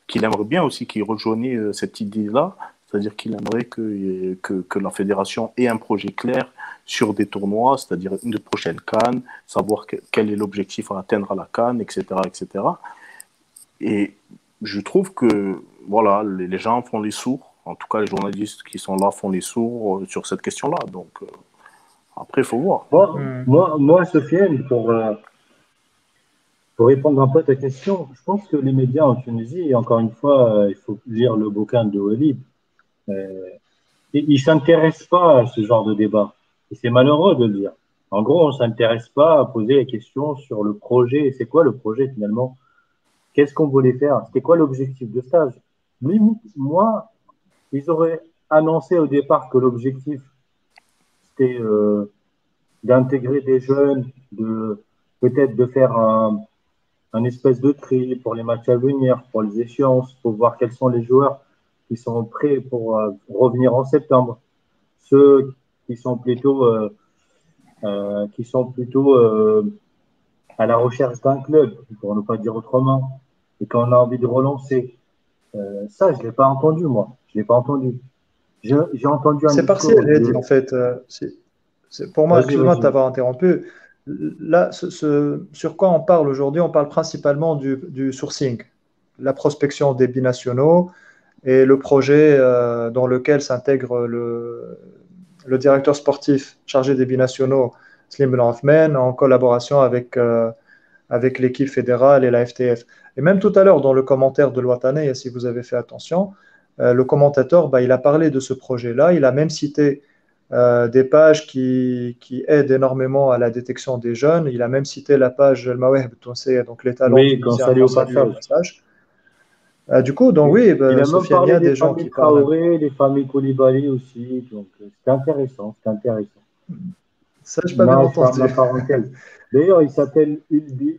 qu'il aimerait bien aussi qu'il rejoignait cette idée-là, c'est-à-dire qu'il aimerait que la fédération ait un projet clair sur des tournois, c'est-à-dire une prochaine CAN, savoir quel est l'objectif à atteindre à la CAN, etc., etc. Et je trouve que voilà, les gens font les sourds, en tout cas les journalistes qui sont là font les sourds sur cette question-là. Donc après, il faut voir. Sofiane, pour répondre un peu à ta question, je pense que les médias en Tunisie, et encore une fois, il faut lire le bouquin de Walid, ils ne s'intéressent pas à ce genre de débat. Et c'est malheureux de le dire. En gros, on ne s'intéresse pas à poser les questions sur le projet. C'est quoi le projet finalement? Qu'est-ce qu'on voulait faire? C'était quoi l'objectif de stage? Moi, ils auraient annoncé au départ que l'objectif, c'était d'intégrer des jeunes, peut-être de faire un espèce de tri pour les matchs à venir, pour les échéances, pour voir quels sont les joueurs qui sont prêts pour revenir en septembre. Ceux qui sont plutôt à la recherche d'un club, pour ne pas dire autrement, et qu'on a envie de relancer. Ça, je ne l'ai pas entendu, moi. Je l'ai pas entendu. J'ai entendu un C'est discours partiel, Eddy, en fait. Pour moi, Vas-y, excuse-moi de vas-y. t'avoir interrompu. Là, sur quoi on parle aujourd'hui? On parle principalement du sourcing, la prospection des binationaux et le projet dans lequel s'intègre le directeur sportif chargé des binationaux, Slim Ben Othman, en collaboration avec l'équipe fédérale et la FTF. Et même tout à l'heure, dans le commentaire de Loatané, si vous avez fait attention, le commentateur, bah, il a parlé de ce projet-là. Il a même cité des pages qui aident énormément à la détection des jeunes. Il a même cité la page El Mawahib Tounsiya, donc les talents Oui, qu'on tunisiens salue qu'on au salue au passage. passage. Du coup, donc oui, Il bah, a même Sofiane, il y parlé a des des gens familles qui parlent. Traoré, des familles Koulibaly aussi. Donc, c'était intéressant, c'était intéressant. Ça, je n'ai pas bien Non, je ferme entendu. ma parenthèse. D'ailleurs, il s'appelle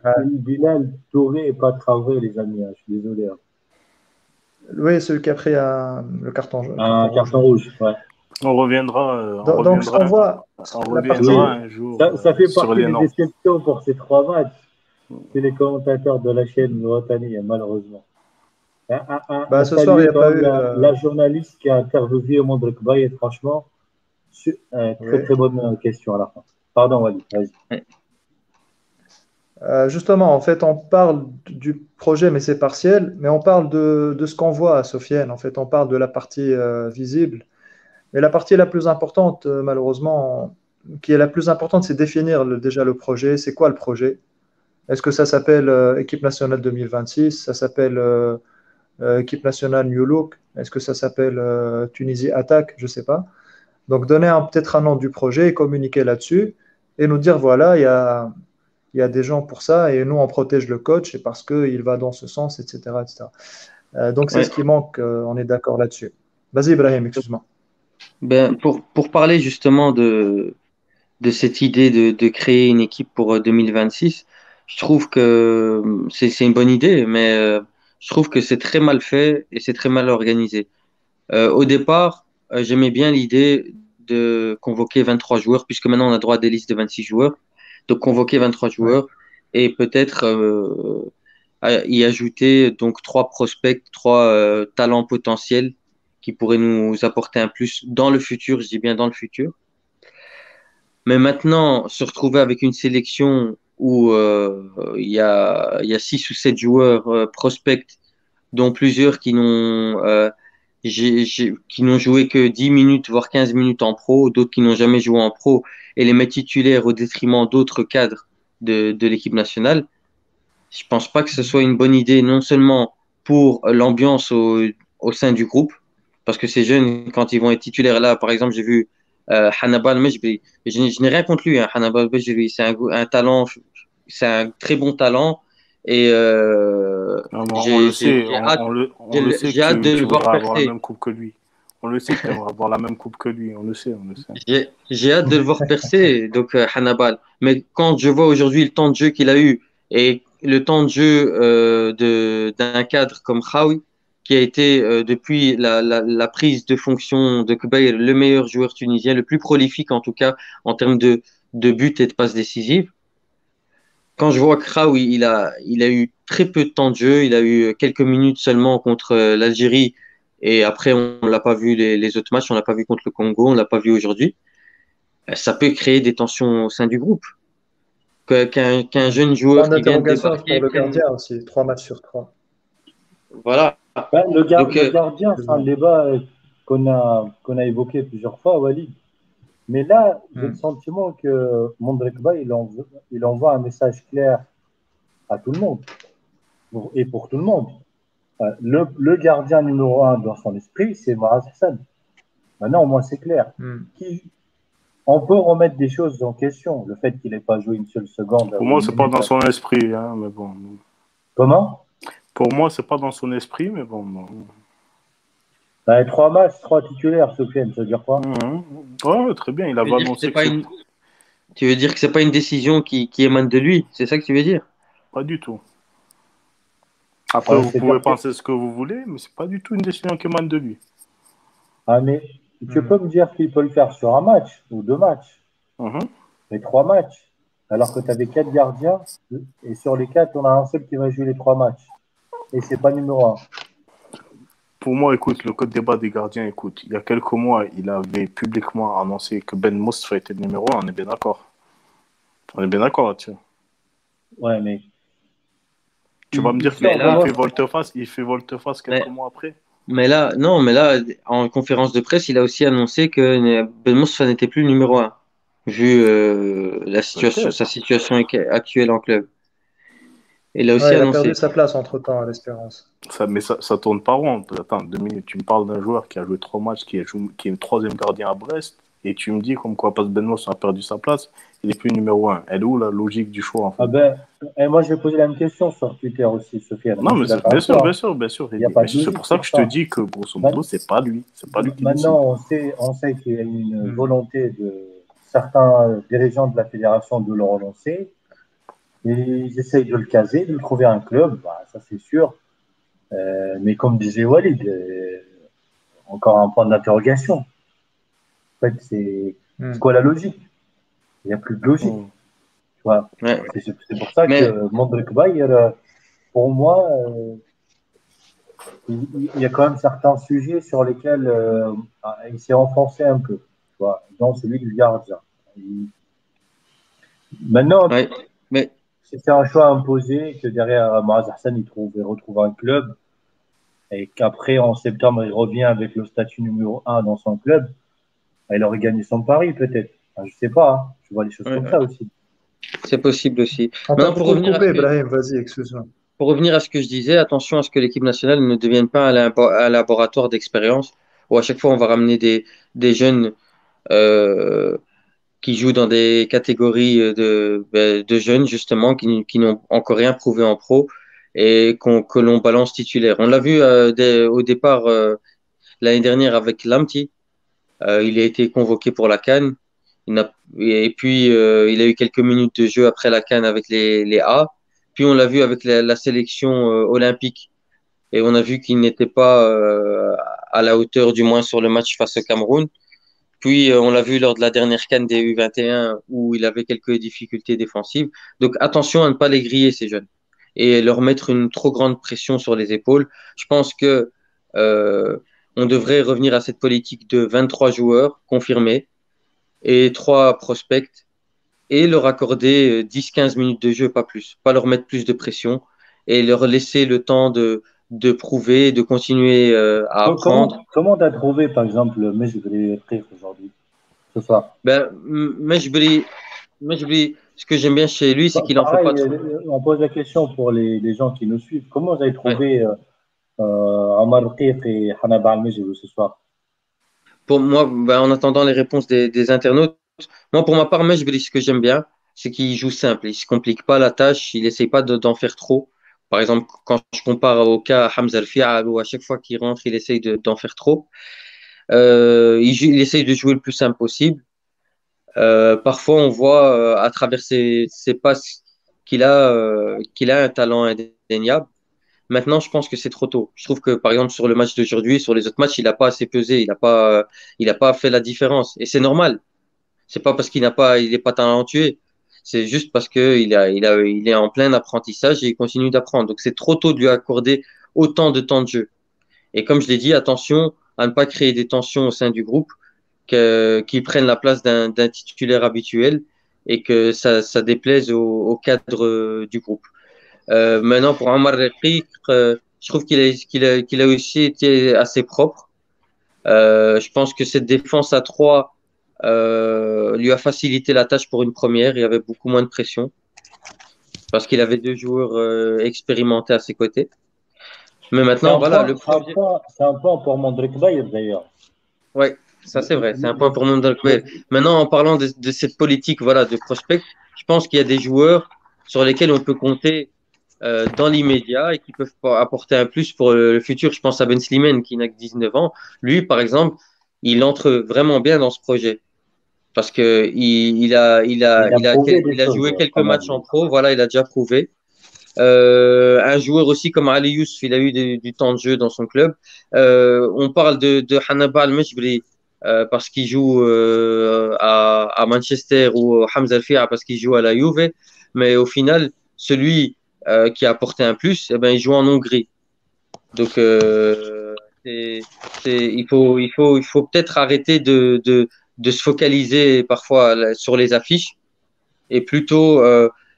Ah, Bilal Touré et pas Traoré, les amis. Je suis désolé. oui, celui qui a pris carton Un rouge. carton rouge, ouais. Donc, ce qu'on voit, On la partie. reviendra Oui, un jour ça fait sur partie les des noms. déceptions pour ces 3 matchs. C'est les commentateurs de la chaîne Rottani, malheureusement. À Bah, ce soir, il saluer n'y a quand pas même eu. la journaliste qui a interviewé Omar Kbaye, franchement, très Oui. très bonne question à la fin. Pardon, Wally, vas-y. Justement, en fait, on parle du projet, mais c'est partiel, mais on parle de ce qu'on voit à Sofiane. En fait, on parle de la partie visible. Mais la partie la plus importante, malheureusement, qui est la plus importante, c'est définir déjà le projet. C'est quoi le projet? Est-ce que ça s'appelle Équipe nationale 2026? Ça s'appelle Équipe nationale New Look? Est-ce que ça s'appelle Tunisie Attaque? Je ne sais pas. Donc, donner peut-être un nom du projet et communiquer là-dessus et nous dire, voilà, il y a des gens pour ça et nous, on protège le coach et parce qu'il va dans ce sens, etc. etc. Donc, c'est Ouais. ce qui manque, on est d'accord là-dessus. Vas-y, Ibrahim, excuse-moi. Ben, pour parler justement de cette idée de créer une équipe pour 2026, je trouve que c'est une bonne idée, mais je trouve que c'est très mal fait et c'est très mal organisé. Au départ, j'aimais bien l'idée de convoquer 23 joueurs, puisque maintenant on a droit à des listes de 26 joueurs, donc convoquer 23 Ouais. joueurs et peut-être y ajouter donc 3 prospects, 3 talents potentiels qui pourraient nous apporter un plus dans le futur, je dis bien dans le futur. Mais maintenant, se retrouver avec une sélection où il y a 6 ou 7 joueurs prospects, dont plusieurs qui n'ont joué que 10 minutes, voire 15 minutes en pro, d'autres qui n'ont jamais joué en pro, et les mettre titulaires au détriment d'autres cadres de l'équipe nationale. Je pense pas que ce soit une bonne idée, non seulement pour l'ambiance au sein du groupe, parce que ces jeunes, quand ils vont être titulaires là, par exemple, j'ai vu Hannibal Mejbri, je n'ai rien contre lui, hein, Hannibal Mejbri, c'est un talent, c'est un très bon talent, Et Non, mais on le sait, j'ai hâte, on le sait que j'ai hâte de tu le voir voudrais avoir la percer. même coupe que lui. On le sait que tu aimerais avoir la même coupe que lui. On le sait, on le sait. J'ai hâte de le voir percer, donc Hannibal. Mais quand je vois aujourd'hui le temps de jeu qu'il a eu et le temps de jeu d'un cadre comme Khawi, qui a été depuis la prise de fonction de Kbair le meilleur joueur tunisien, le plus prolifique en tout cas en termes de buts et de passes décisives. Quand je vois que Khawi, il a eu très peu de temps de jeu, il a eu quelques minutes seulement contre l'Algérie et après on l'a pas vu les autres matchs, on l'a pas vu contre le Congo, on l'a pas vu aujourd'hui. Ça peut créer des tensions au sein du groupe. Qu'un jeune joueur Point qui vient de d'interrogation pour débarquer le prenne. gardien aussi, 3 matchs sur 3. Voilà. Ben, Donc, le gardien, c'est un débat qu'on a évoqué plusieurs fois, Walid. Mais là, j'ai le Hmm. sentiment que Mondrekba, il envoie un message clair à tout le monde et pour tout le monde. Le gardien numéro un dans son esprit, c'est Maraz Hassan. Maintenant, au moins, c'est clair. Hmm. On peut remettre des choses en question. Le fait qu'il n'ait pas joué une seule seconde Pour ou moi, une c'est pas minute. dans son esprit, hein, mais bon. Comment? Pour moi, c'est pas dans son esprit, mais bon. Bon. Ben, 3 matchs, 3 titulaires, Sofiane, ça veut dire quoi? Ouais, très bien. Il tu veux avait dire que c'est annoncé que pas c'est une, tu veux dire que c'est pas une décision qui émane de lui. C'est ça que tu veux dire? pas du tout. Après, Ouais, vous pouvez penser ce que vous voulez, mais c'est pas du tout une décision qui émane de lui. Ah, mais tu Hmm. peux me dire qu'il peut le faire sur un match ou 2 matchs, Mhm. mais 3 matchs, alors que tu avais 4 gardiens, et sur les 4, on a un seul qui va jouer les 3 matchs. Et c'est pas numéro un. Pour moi, écoute, le code débat des gardiens, écoute, il y a quelques mois, il avait publiquement annoncé que Ben Moustapha était le numéro 1. On est bien d'accord. On est bien d'accord là-dessus. Ouais, mais Tu vas me il dire Mais sort de qu'il là, fait l'autre. volte-face, il fait volte-face quelques mais, mois après. mais là, non, mais là, en conférence de presse, il a aussi annoncé que Ben Moussa n'était plus le numéro un, vu la situation, sa Peut-être. situation actuelle en club. Il a aussi Ouais, il a perdu annoncé. sa place entre-temps à l'Espérance. Mais ça tourne pas rond. Attends, 2 minutes. Tu me parles d'un joueur qui a joué 3 matchs, qui est le troisième gardien à Brest, et tu me dis comme quoi, parce que Ben Moss a perdu sa place, il est plus numéro 1. Elle est où la logique du choix, en Ah fait? ben, et moi, je vais poser la même question sur Twitter aussi, Sofiane. Moi, Non, je mais suis d'accord bien avec sûr, bien toi. sûr, bien sûr. Il n'y a pas Mais de c'est logique pour ça que sur je te ça. dis que, grosso Ma- modo, c'est pas lui. C'est pas lui qui décide. Maintenant, on sait qu'il y a une Hmm. volonté de certains dirigeants de la fédération de le relancer. Et ils essayent de le caser, de le trouver un club, bah, ça c'est sûr. Mais comme disait Walid, encore un point d'interrogation. En fait, c'est Hmm. quoi la logique? Il n'y a plus de logique. Hmm. Tu vois. Ouais. C'est pour ça Mais que Mondrek Bayer, pour moi, il y a quand même certains sujets sur lesquels il s'est enfoncé un peu, tu vois, dans celui du gardien. Maintenant, ouais. Mais c'était un choix imposé que derrière Maaz Hassan, il retrouve un club et qu'après, en septembre, il revient avec le statut numéro un dans son club. Il aurait gagné son pari, peut-être. Enfin, je sais pas, hein. Je vois les choses ouais, comme ouais. ça aussi. C'est possible aussi. On t'a Maintenant, beaucoup coupé, Ibrahim. Vas-y, excuse-moi. pour revenir à ce que je disais, attention à ce que l'équipe nationale ne devienne pas un laboratoire d'expérience où à chaque fois on va ramener des jeunes euh, qui jouent dans des catégories de jeunes justement qui n'ont encore rien prouvé en pro et que l'on balance titulaire. On l'a vu au départ l'année dernière avec Lamti. Il a été convoqué pour la CAN. Et puis, il a eu quelques minutes de jeu après la CAN avec les A. Puis, on l'a vu avec la sélection olympique. Et on a vu qu'il n'était pas à la hauteur, du moins sur le match face au Cameroun. Puis, on l'a vu lors de la dernière CAN des U21 où il avait quelques difficultés défensives. Donc, attention à ne pas les griller, ces jeunes, et leur mettre une trop grande pression sur les épaules. Je pense que euh, on devrait revenir à cette politique de 23 joueurs confirmés et 3 prospects et leur accorder 10-15 minutes de jeu, pas plus. Pas leur mettre plus de pression et leur laisser le temps de prouver, de continuer à apprendre. Comment t'as trouvé, par exemple, le match de l'écrire aujourd'hui, ce soir? Ben, Majbri, ce que j'aime bien chez lui, c'est qu'il en fait pas Pareil, trop. on pose la question pour les gens qui nous suivent. Comment vous avez Ouais. trouvé Amar Rqiq et Hanaba Al-Mejri ce soir? Pour moi, ben, en attendant les réponses des internautes, moi, pour ma part, Majbri, ce que j'aime bien, c'est qu'il joue simple. Il se complique pas la tâche, il essaye pas d'en faire trop. Par exemple, quand je compare au cas Hamza Al-Fial, où à chaque fois qu'il rentre, il essaye d'en faire trop. Il essaye de jouer le plus simple possible. Parfois, on voit à travers ses passes qu'il a un talent indéniable. Maintenant, je pense que c'est trop tôt. Je trouve que, par exemple, sur le match d'aujourd'hui, sur les autres matchs, il n'a pas assez pesé, il a pas fait la différence. Et c'est normal. C'est pas parce il est pas talentueux. C'est juste parce que il est en plein apprentissage et il continue d'apprendre. Donc, c'est trop tôt de lui accorder autant de temps de jeu. Et comme je l'ai dit, attention à ne pas créer des tensions au sein du groupe, qu'ils prennent la place d'un titulaire habituel et que ça déplaise au cadre du groupe. Maintenant, pour Omar Rekik, je trouve qu'il a aussi été assez propre. Je pense que cette défense à 3 lui a facilité la tâche pour une première. Il y avait beaucoup moins de pression parce qu'il avait deux joueurs expérimentés à ses côtés. Mais maintenant, voilà, le projet. C'est un point pour Mondrek Bayer d'ailleurs. Ouais, ça c'est vrai. C'est un point pour Mondal Kouel. Maintenant, en parlant de cette politique, voilà, de prospect, je pense qu'il y a des joueurs sur lesquels on peut compter dans l'immédiat et qui peuvent apporter un plus pour le futur. Je pense à Ben Slimane qui n'a que 19 ans. Lui, par exemple, il entre vraiment bien dans ce projet parce que il a joué quelques matchs en pro. Voilà, il a déjà prouvé. Un joueur aussi comme Ali Youssef, il a eu du temps de jeu dans son club. On parle de Hannibal Al-Mejbri parce qu'il joue à Manchester ou Hamza Al-Fia parce qu'il joue à la Juve. Mais au final, celui qui a apporté un plus, eh ben, il joue en Hongrie. Donc, c'est, il faut peut-être arrêter de se focaliser parfois sur les affiches et plutôt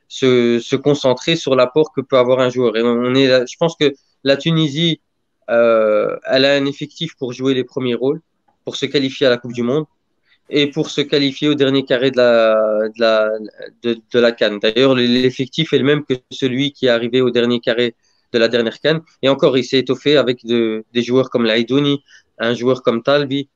se concentrer sur l'apport que peut avoir un joueur. Et je pense que la Tunisie, elle a un effectif pour jouer les premiers rôles, pour se qualifier à la Coupe du Monde et pour se qualifier au dernier carré de la CAN. D'ailleurs, l'effectif est le même que celui qui est arrivé au dernier carré de la dernière CAN. Et encore, il s'est étoffé avec des joueurs comme Laïdouni, un joueur comme Talbi,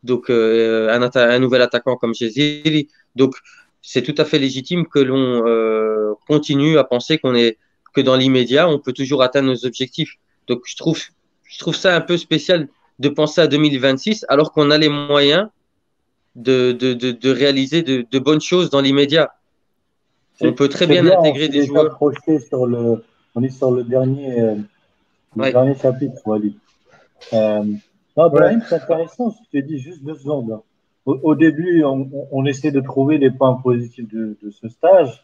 donc un nouvel attaquant comme Jeziri. Donc, c'est tout à fait légitime que l'on continue à penser que dans l'immédiat, on peut toujours atteindre nos objectifs. Donc, je trouve ça un peu spécial de penser à 2026 alors qu'on a les moyens de réaliser de bonnes choses dans l'immédiat. On peut très bien intégrer des joueurs. On est sur le Ouais. dernier chapitre, Walid. Non, Brahim, c'est intéressant, je te dis juste 2 secondes. Au début, on essaie de trouver les points positifs de ce stage.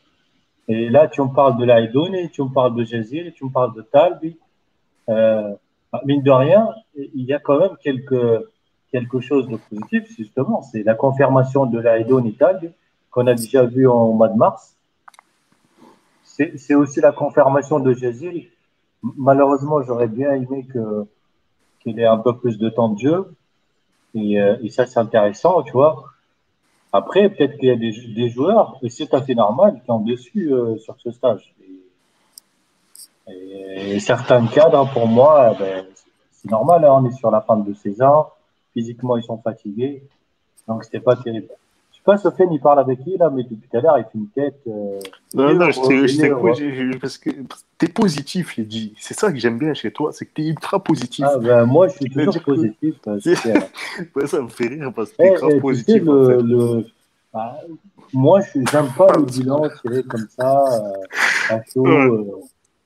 Et là, tu me parles de Laïdouni, tu me parles de Jazir, tu me parles de Talbi. Mine de rien, il y a quand même quelque chose de positif, justement. C'est la confirmation de Laïdouni Talbi qu'on a déjà vu en mois de mars. C'est aussi la confirmation de Jazir. Malheureusement, j'aurais bien aimé qu'il ait un peu plus de temps de jeu. Et ça, c'est intéressant, tu vois. Après, peut-être qu'il y a des joueurs, et c'est assez normal, qui ont déçu sur ce stage. Et certains cadres, pour moi, ben, c'est normal, hein, on est sur la fin de saison. Physiquement, ils sont fatigués. Donc, c'était pas terrible. Je sais pas, Sofiane, il parle avec qui, là, mais depuis tout à l'heure, il fait une tête. Non, je t'écoute, parce que t'es positif, il dit. C'est ça que j'aime bien chez toi, c'est que t'es ultra positif. Ah, ben, moi, je suis toujours positif. Ouais, ça me fait rire parce que t'es grave positif. Moi, j'aime pas le bilan tiré comme ça, à chaud.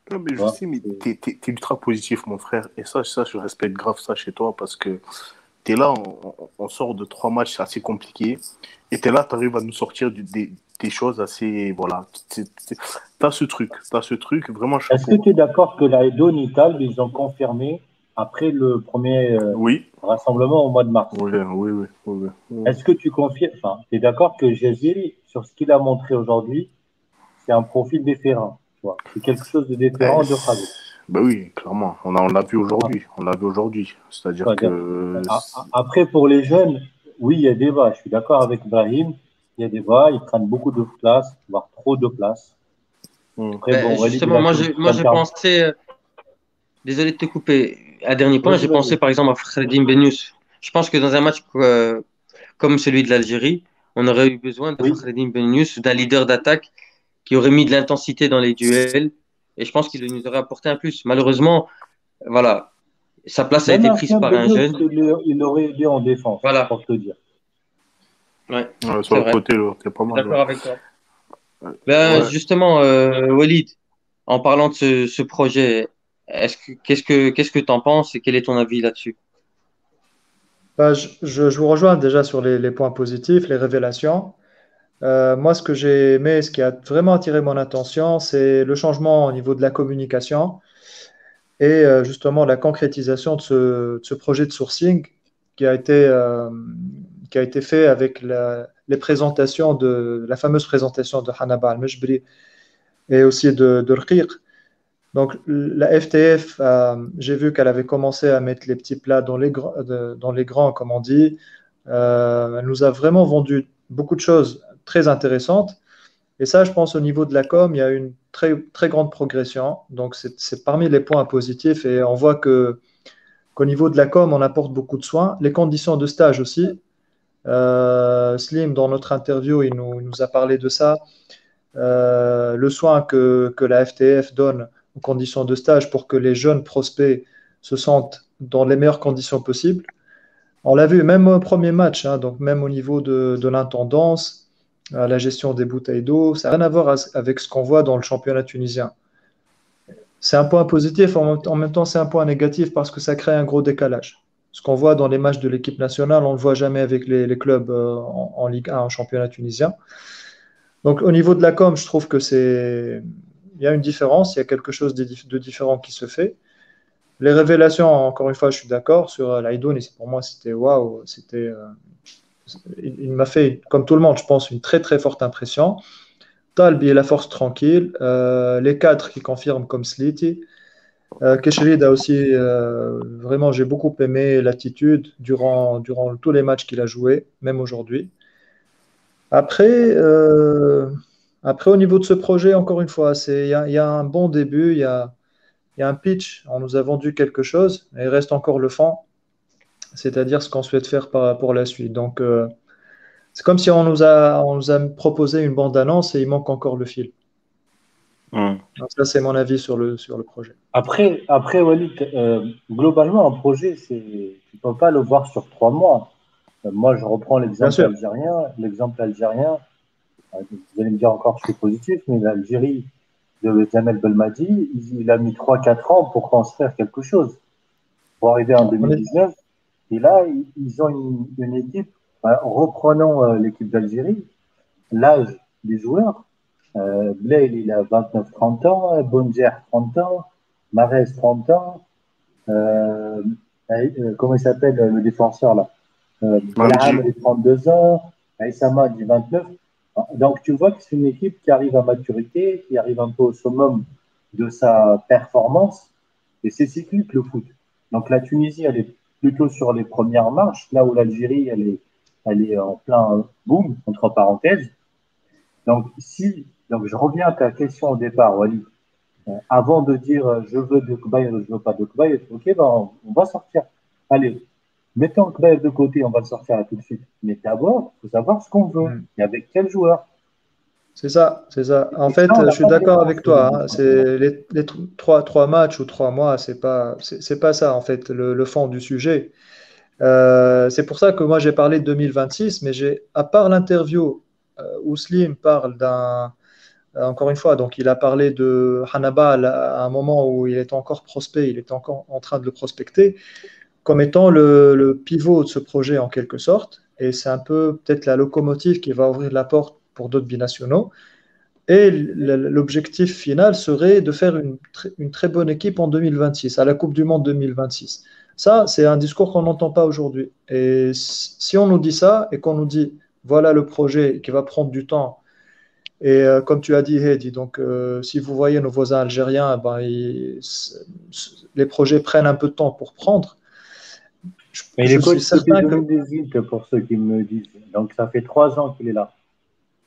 Non, mais je sais, mais t'es ultra positif, mon frère. Et ça, je respecte grave ça chez toi parce que t'es là, on sort de 3 matchs assez compliqués. Et t'es là, t'arrives à nous sortir des choses assez. Voilà. T'as ce truc, vraiment. Est-ce que tu es d'accord que la Edo Nital, ils ont confirmé après le premier rassemblement au mois de mars? Oui. Est-ce que tu confirmes, enfin, tu es d'accord que Jaziri, sur ce qu'il a montré aujourd'hui, c'est un profil différent, tu vois, c'est quelque chose de différent de Khaled? Ben oui, clairement. On l'a vu aujourd'hui. C'est-à-dire que. Après, pour les jeunes, oui, il y a débat. Je suis d'accord avec Brahim. Il y a débat. Ils prennent beaucoup de place, voire trop de place. Après, justement, moi, j'ai pensé. Désolé de te couper. Un dernier point, j'ai pensé par exemple à Fkhreddine Ben Youssef. Je pense que dans un match comme celui de l'Algérie, on aurait eu besoin de Fkhreddine Ben Youssef, d'un leader d'attaque qui aurait mis de l'intensité dans les duels, et je pense qu'il nous aurait apporté un plus. Malheureusement, voilà, sa place a Même été un prise par un Benyouf, jeune. il aurait aidé en défense, Voilà, pour te dire. ouais, Ouais, sur c'est le vrai. côté, t'es pas Je suis mal. d'accord Ouais. avec toi. Ben, Ouais. justement, Walid, en parlant de ce projet, qu'est-ce que tu en penses et quel est ton avis là-dessus? Bah, je vous rejoins déjà sur les points positifs, les révélations. Moi, ce que j'ai aimé, ce qui a vraiment attiré mon attention, c'est le changement au niveau de la communication et justement la concrétisation de ce projet de sourcing qui a été, euh, qui a été fait avec les présentations la fameuse présentation de Hannibal Al-Mejbri et aussi de Rqiq. Donc, la FTF, j'ai vu qu'elle avait commencé à mettre les petits plats dans les grands, comme on dit. Elle nous a vraiment vendu beaucoup de choses très intéressantes. Et ça, je pense, au niveau de la com, il y a une très, très grande progression. Donc, c'est parmi les points positifs. Et on voit qu'au niveau de la com, on apporte beaucoup de soins. Les conditions de stage aussi. Slim, dans notre interview, il nous a parlé de ça. Le soin que la FTF donne aux conditions de stage pour que les jeunes prospects se sentent dans les meilleures conditions possibles. On l'a vu même au premier match, hein, donc même au niveau de l'intendance, la gestion des bouteilles d'eau, ça n'a rien à voir avec ce qu'on voit dans le championnat tunisien. C'est un point positif, en même temps c'est un point négatif parce que ça crée un gros décalage. Ce qu'on voit dans les matchs de l'équipe nationale, on ne le voit jamais avec les clubs en Ligue 1, en championnat tunisien. Donc au niveau de la com, je trouve que il y a une différence, il y a quelque chose de différent qui se fait. Les révélations, encore une fois, je suis d'accord sur l'Aïdoun, et pour moi, c'était waouh, il m'a fait, comme tout le monde, je pense, une très très forte impression. Talbi et la force tranquille, les cadres qui confirment comme Sliti. Keshrid a aussi, vraiment, j'ai beaucoup aimé l'attitude durant tous les matchs qu'il a joué, même aujourd'hui. Après, au niveau de ce projet, encore une fois, il y a un bon début, il y a un pitch, on nous a vendu quelque chose, mais il reste encore le fond, c'est-à-dire ce qu'on souhaite faire pour la suite. Donc, c'est comme si on nous a proposé une bande-annonce et il manque encore le fil. Hum. Donc, ça, c'est mon avis sur le projet. Après Walid, globalement, un projet, tu peux pas le voir sur 3 mois. Moi, je reprends Bien l'exemple sûr. algérien. Vous allez me dire encore que je suis positif, mais l'Algérie de Jamel Belmadi, il a mis 3 4 ans pour construire quelque chose, pour arriver en On est- 2019. Et là, ils ont une équipe, reprenons l'équipe d'Algérie, l'âge des joueurs, Blaise, il a 29 30 ans, Bonjer, 30 ans, Mahrez, 30 ans, euh, comment il s'appelle le défenseur là Manji. Belham, il a 32 ans, Aïssama, il a 29. Donc, tu vois que c'est une équipe qui arrive à maturité, qui arrive un peu au summum de sa performance, et c'est cyclique le foot. Donc, la Tunisie, elle est plutôt sur les premières marches, là où l'Algérie, elle est en plein boom, entre parenthèses. Donc, je reviens à ta question au départ, Wally. Avant de dire je veux de Kbaïr, je veux pas de Kbaïr, ok, ben, on va sortir. Allez, mettons Kbaïr de côté, on va le sortir là tout de suite. Mais d'abord, il faut savoir ce qu'on veut Hmm. et avec quel joueur. C'est ça, c'est ça. En Et ça, fait, on je n'a suis pas de d'accord réponse avec toi, du hein. championnat. C'est les trois matchs ou 3 mois, c'est pas ça, en fait, le fond du sujet. C'est pour ça que moi j'ai parlé de 2026, mais à part l'interview où Slim parle encore une fois, donc il a parlé de Hannibal à un moment où il est encore prospect, il est encore en train de le prospecter, comme étant le pivot de ce projet en quelque sorte, et c'est un peu peut-être la locomotive qui va ouvrir la porte pour d'autres binationaux. Et l'objectif final serait de faire une très bonne équipe en 2026, à la Coupe du Monde 2026. Ça, c'est un discours qu'on n'entend pas aujourd'hui. Et si on nous dit ça et qu'on nous dit, voilà le projet qui va prendre du temps, et comme tu as dit, Heidi, donc si vous voyez nos voisins algériens, ben, les projets prennent un peu de temps pour prendre. Mais il Je est suis coach depuis certain que 2018, pour ceux qui me disent. Donc, ça fait 3 ans qu'il est là.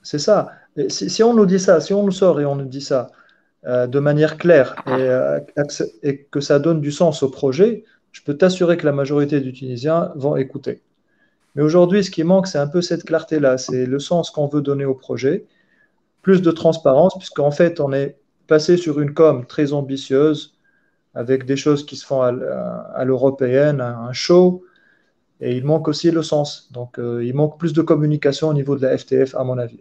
c'est ça. Et si on nous dit ça, si on nous sort et on nous dit ça, de manière claire et que ça donne du sens au projet, je peux t'assurer que la majorité des Tunisiens vont écouter. Mais aujourd'hui, ce qui manque, c'est un peu cette clarté-là, c'est le sens qu'on veut donner au projet, plus de transparence, puisqu'en fait, on est passer sur une com très ambitieuse avec des choses qui se font à l'européenne, un show, et il manque aussi le sens. Donc, il manque plus de communication au niveau de la FTF, à mon avis.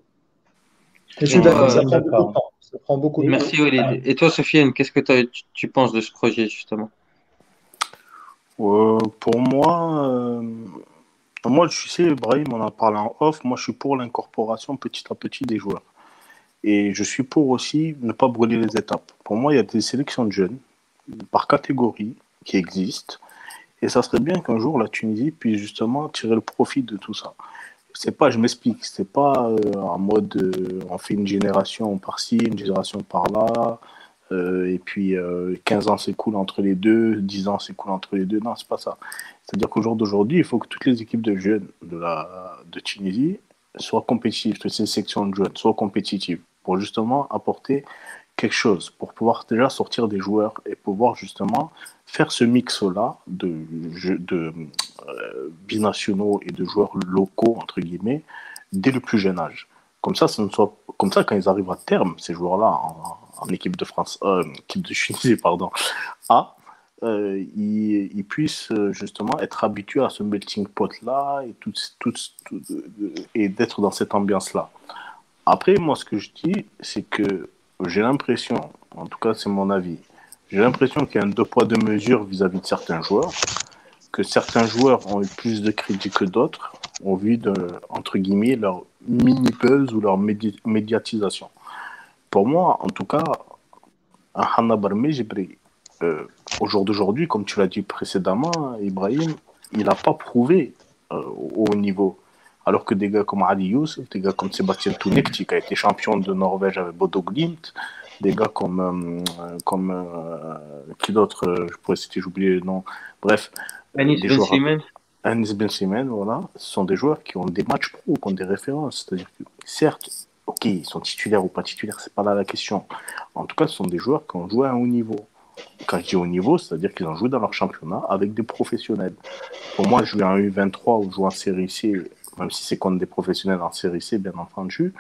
Et je Et suis d'accord, ça toi, prend beaucoup de D'accord. temps. Ça prend beaucoup de temps. merci Walid. Et toi, Sofiane, qu'est-ce que tu penses de ce projet, justement? Pour moi, tu sais, Ibrahim, on en parle en off. Moi, je suis pour l'incorporation petit à petit des joueurs. Et je suis pour aussi ne pas brûler les étapes. Pour moi, il y a des sélections de jeunes par catégorie qui existent. Et ça serait bien qu'un jour, la Tunisie puisse justement tirer le profit de tout ça. C'est pas, je m'explique, c'est pas en mode on fait une génération par-ci, une génération par-là, et puis 15 ans s'écoulent entre les deux, 10 ans s'écoulent entre les deux. Non, c'est pas ça. C'est-à-dire qu'au jour d'aujourd'hui, il faut que toutes les équipes de jeunes de Tunisie soient compétitives, toutes ces sections de jeunes soient compétitives, pour justement apporter quelque chose, pour pouvoir déjà sortir des joueurs et pouvoir justement faire ce mix-là de binationaux et de joueurs locaux, entre guillemets, dès le plus jeune âge. Comme ça, quand ils arrivent à terme, ces joueurs-là, en équipe de France, équipe de Tunisie, pardon, A, ils puissent justement être habitués à ce melting pot-là et d'être dans cette ambiance-là. Après, moi, ce que je dis, c'est que j'ai l'impression, en tout cas, c'est mon avis, j'ai l'impression qu'il y a un deux poids, deux mesures vis-à-vis de certains joueurs, que certains joueurs ont eu plus de crédit que d'autres, au vu de, entre guillemets, leur mini-buzz ou leur médiatisation. Pour moi, en tout cas, un Hanna Barmejbri, au jour d'aujourd'hui, comme tu l'as dit précédemment, Ibrahim, il n'a pas prouvé au haut niveau. Alors que des gars comme Ali Youssef, des gars comme Sébastien Tounekti, qui a été champion de Norvège avec Bodo Glimt, des gars qui d'autre, je pourrais citer, j'oublie le nom, bref, Anis des Ben joueurs, Slimane. Anis Ben Simen, voilà, ce sont des joueurs qui ont des matchs pro, qui ont des références. C'est-à-dire que, certes, ok, ils sont titulaires ou pas titulaires, c'est pas là la question. En tout cas, ce sont des joueurs qui ont joué à un haut niveau. Quand je dis haut niveau, c'est-à-dire qu'ils ont joué dans leur championnat avec des professionnels. Pour moi, jouer en U23 ou jouer en série C, même si c'est contre des professionnels en série C, bien entendu,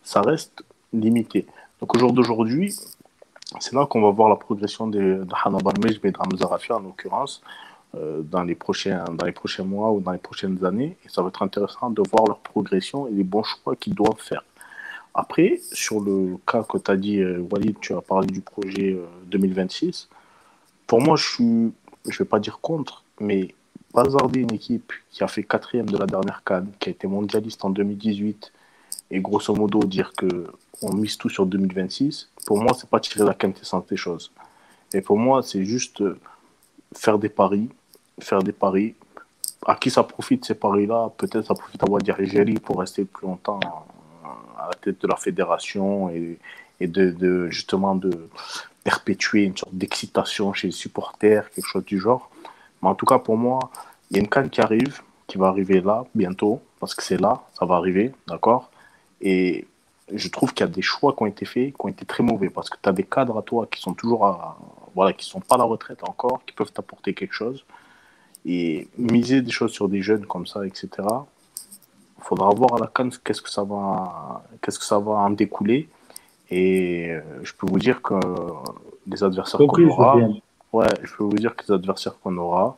ça reste limité. Donc au jour d'aujourd'hui, c'est là qu'on va voir la progression de Hanna Barmej et de Hamza Rafi en l'occurrence dans les prochains mois ou dans les prochaines années. Et ça va être intéressant de voir leur progression et les bons choix qu'ils doivent faire. Après, sur le cas que tu as dit, Walid, tu as parlé du projet 2026. Pour moi, je vais pas dire contre, mais bazarder une équipe qui a fait quatrième de la dernière CAN, qui a été mondialiste en 2018, et grosso modo dire que on mise tout sur 2026, pour moi, c'est pas tirer la quintessence des choses. Et pour moi, c'est juste faire des paris, faire des paris. À qui ça profite ces paris-là? Peut-être ça profite à Wadi Rijeri pour rester plus longtemps à la tête de la fédération et justement de perpétuer une sorte d'excitation chez les supporters, quelque chose du genre. Mais en tout cas, pour moi, il y a une CAN qui arrive, qui va arriver là, bientôt, parce que c'est là, ça va arriver, d'accord? Et je trouve qu'il y a des choix qui ont été faits, qui ont été très mauvais, parce que tu as des cadres à toi qui sont toujours voilà, qui sont pas à la retraite encore, qui peuvent t'apporter quelque chose. Et miser des choses sur des jeunes comme ça, etc., il faudra voir à la CAN qu'est-ce que ça va en découler. Et je peux vous dire que les adversaires qu'on aura, ouais, je peux vous dire que les adversaires qu'on aura,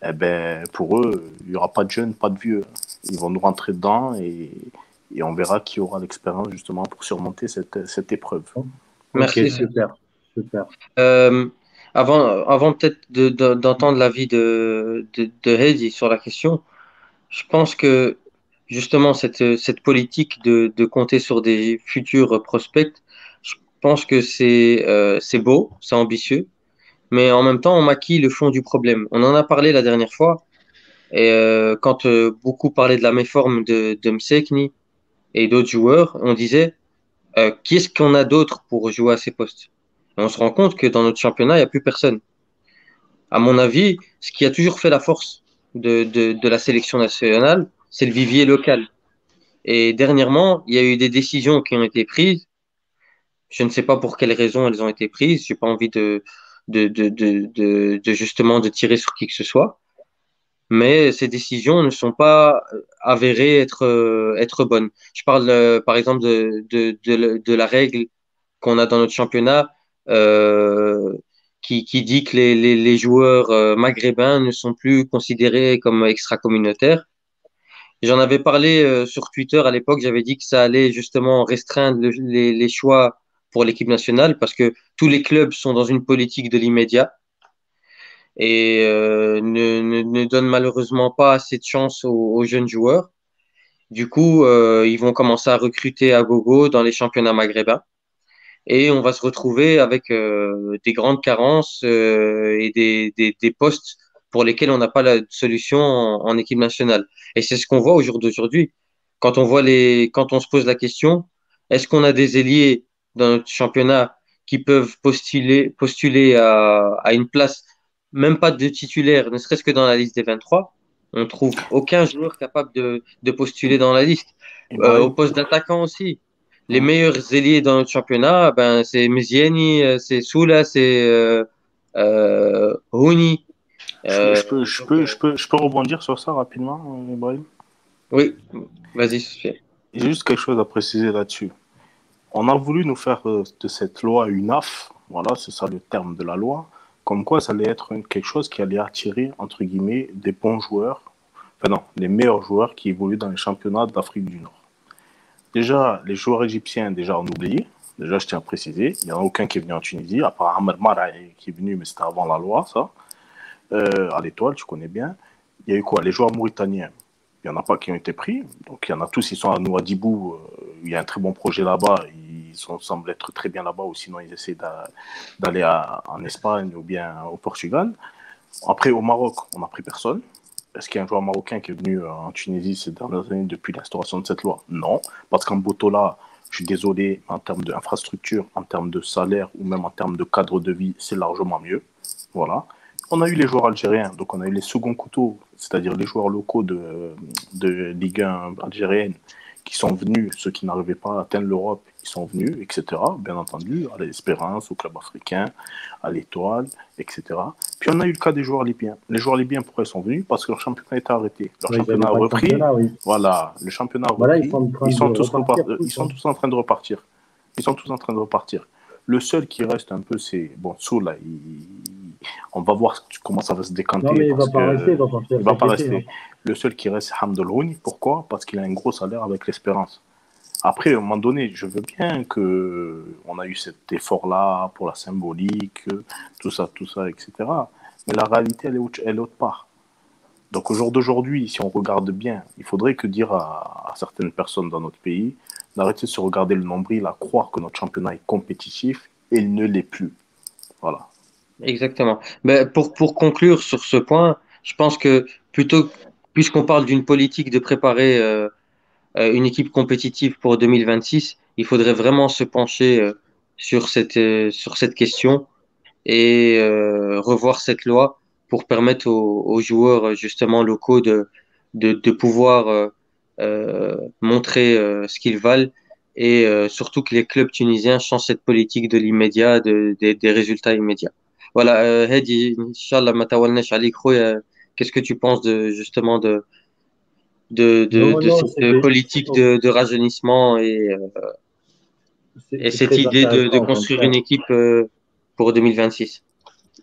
eh ben, pour eux, il n'y aura pas de jeunes, pas de vieux. Ils vont nous rentrer dedans et on verra qui aura l'expérience justement pour surmonter cette épreuve. Merci. Ok, super, super. Euh, avant peut-être d'entendre l'avis de Heidi sur la question, je pense que justement cette politique de compter sur des futurs prospects, je pense que c'est beau, c'est ambitieux, mais en même temps on maquille le fond du problème. On en a parlé la dernière fois, et quand beaucoup parlaient de la méforme de Msekni et d'autres joueurs, on disait qu'est-ce qu'on a d'autre pour jouer à ces postes? Et on se rend compte que dans notre championnat, il n'y a plus personne. À mon avis, ce qui a toujours fait la force de la sélection nationale, c'est le vivier local. Et dernièrement, il y a eu des décisions qui ont été prises. Je ne sais pas pour quelles raisons elles ont été prises. J'ai pas envie de justement de tirer sur qui que ce soit. Mais ces décisions ne sont pas avérées être bonnes. Je parle par exemple de la règle qu'on a dans notre championnat euh, qui dit que les joueurs maghrébins ne sont plus considérés comme extra-communautaires. J'en avais parlé sur Twitter à l'époque, j'avais dit que ça allait justement restreindre les choix pour l'équipe nationale parce que tous les clubs sont dans une politique de l'immédiat et ne donnent malheureusement pas assez de chance aux jeunes joueurs. Du coup, ils vont commencer à recruter à gogo dans les championnats maghrébins et on va se retrouver avec des grandes carences et des postes pour lesquels on n'a pas la solution en équipe nationale. Et c'est ce qu'on voit au jour d'aujourd'hui. Quand on se pose la question, est-ce qu'on a des ailiers dans notre championnat qui peuvent postuler à une place, même pas de titulaire, ne serait-ce que dans la liste des 23? On trouve aucun joueur capable de postuler dans la liste. Au Ibrahim, poste d'attaquant aussi. Les hein, meilleurs ailiers dans notre championnat, ben, c'est Meziani, c'est Soula, c'est Rooney. Donc, je peux rebondir sur ça rapidement, Ibrahim. oui, vas-y, Sophie. J'ai juste quelque chose à préciser là-dessus. On a voulu nous faire de cette loi une AF, voilà, c'est ça le terme de la loi, comme quoi ça allait être quelque chose qui allait attirer, entre guillemets, des bons joueurs, enfin non, les meilleurs joueurs qui évoluent dans les championnats d'Afrique du Nord. Déjà, les joueurs égyptiens, déjà, on oublie. Déjà, je tiens à préciser, il n'y en a aucun qui est venu en Tunisie, à part Ahmed Mara qui est venu, mais c'était avant la loi, ça. À l'Étoile, tu connais bien. Il y a eu quoi? Les joueurs mauritaniens, il n'y en a pas qui ont été pris. Donc, il y en a tous, ils sont à Nouadhibou. Il y a un très bon projet là-bas. Semblent être très bien là-bas, ou sinon, ils essaient d'aller en Espagne ou bien au Portugal. Après, au Maroc, on n'a pris personne. Est-ce qu'il y a un joueur marocain qui est venu en Tunisie ces dernières années depuis l'instauration de cette loi? Non. Parce qu'en Botola, je suis désolé, en termes d'infrastructure, en termes de salaire ou même en termes de cadre de vie, c'est largement mieux. Voilà. On a eu les joueurs algériens, donc on a eu les seconds couteaux, c'est-à-dire les joueurs locaux de Ligue 1 algérienne qui sont venus, ceux qui n'arrivaient pas à atteindre l'Europe, ils sont venus, etc. Bien entendu, à l'Espérance, au club africain, à l'Étoile, etc. Puis on a eu le cas des joueurs libyens. Les joueurs libyens, pourquoi ils sont venus? Parce que leur championnat était arrêté. Leur Oui, championnat a repris. Oui. Voilà, le championnat a Voilà, repris. Ils sont tous en train de repartir. Ils sont tous en train de repartir. Le seul qui reste un peu, c'est bon, Soul, on va voir comment ça va se décanter. Non, mais il va pas rester. Il va pas rester. Le seul qui reste, c'est Hamdol Rouni. Pourquoi? Parce qu'il a un gros salaire avec l'Espérance. Après, à un moment donné, je veux bien qu'on a eu cet effort-là pour la symbolique, tout ça, etc. Mais la réalité, elle est autre part. Donc, au jour d'aujourd'hui, si on regarde bien, il faudrait que dire à certaines personnes dans notre pays d'arrêter de se regarder le nombril, à croire que notre championnat est compétitif, et il ne l'est plus. Voilà. Exactement. Ben, pour conclure sur ce point, je pense que puisqu'on parle d'une politique de préparer une équipe compétitive pour 2026, il faudrait vraiment se pencher sur cette question et revoir cette loi pour permettre aux joueurs justement locaux de pouvoir montrer ce qu'ils valent et surtout que les clubs tunisiens changent cette politique de l'immédiat, des résultats immédiats. Voilà, Hedi, Inch'Allah, ma tawalnash alik, khoya. Qu'est-ce que tu penses de justement Non, de non, cette politique de rajeunissement et c'est cette très idée de intéressant, au construire une contraire. équipe pour 2026?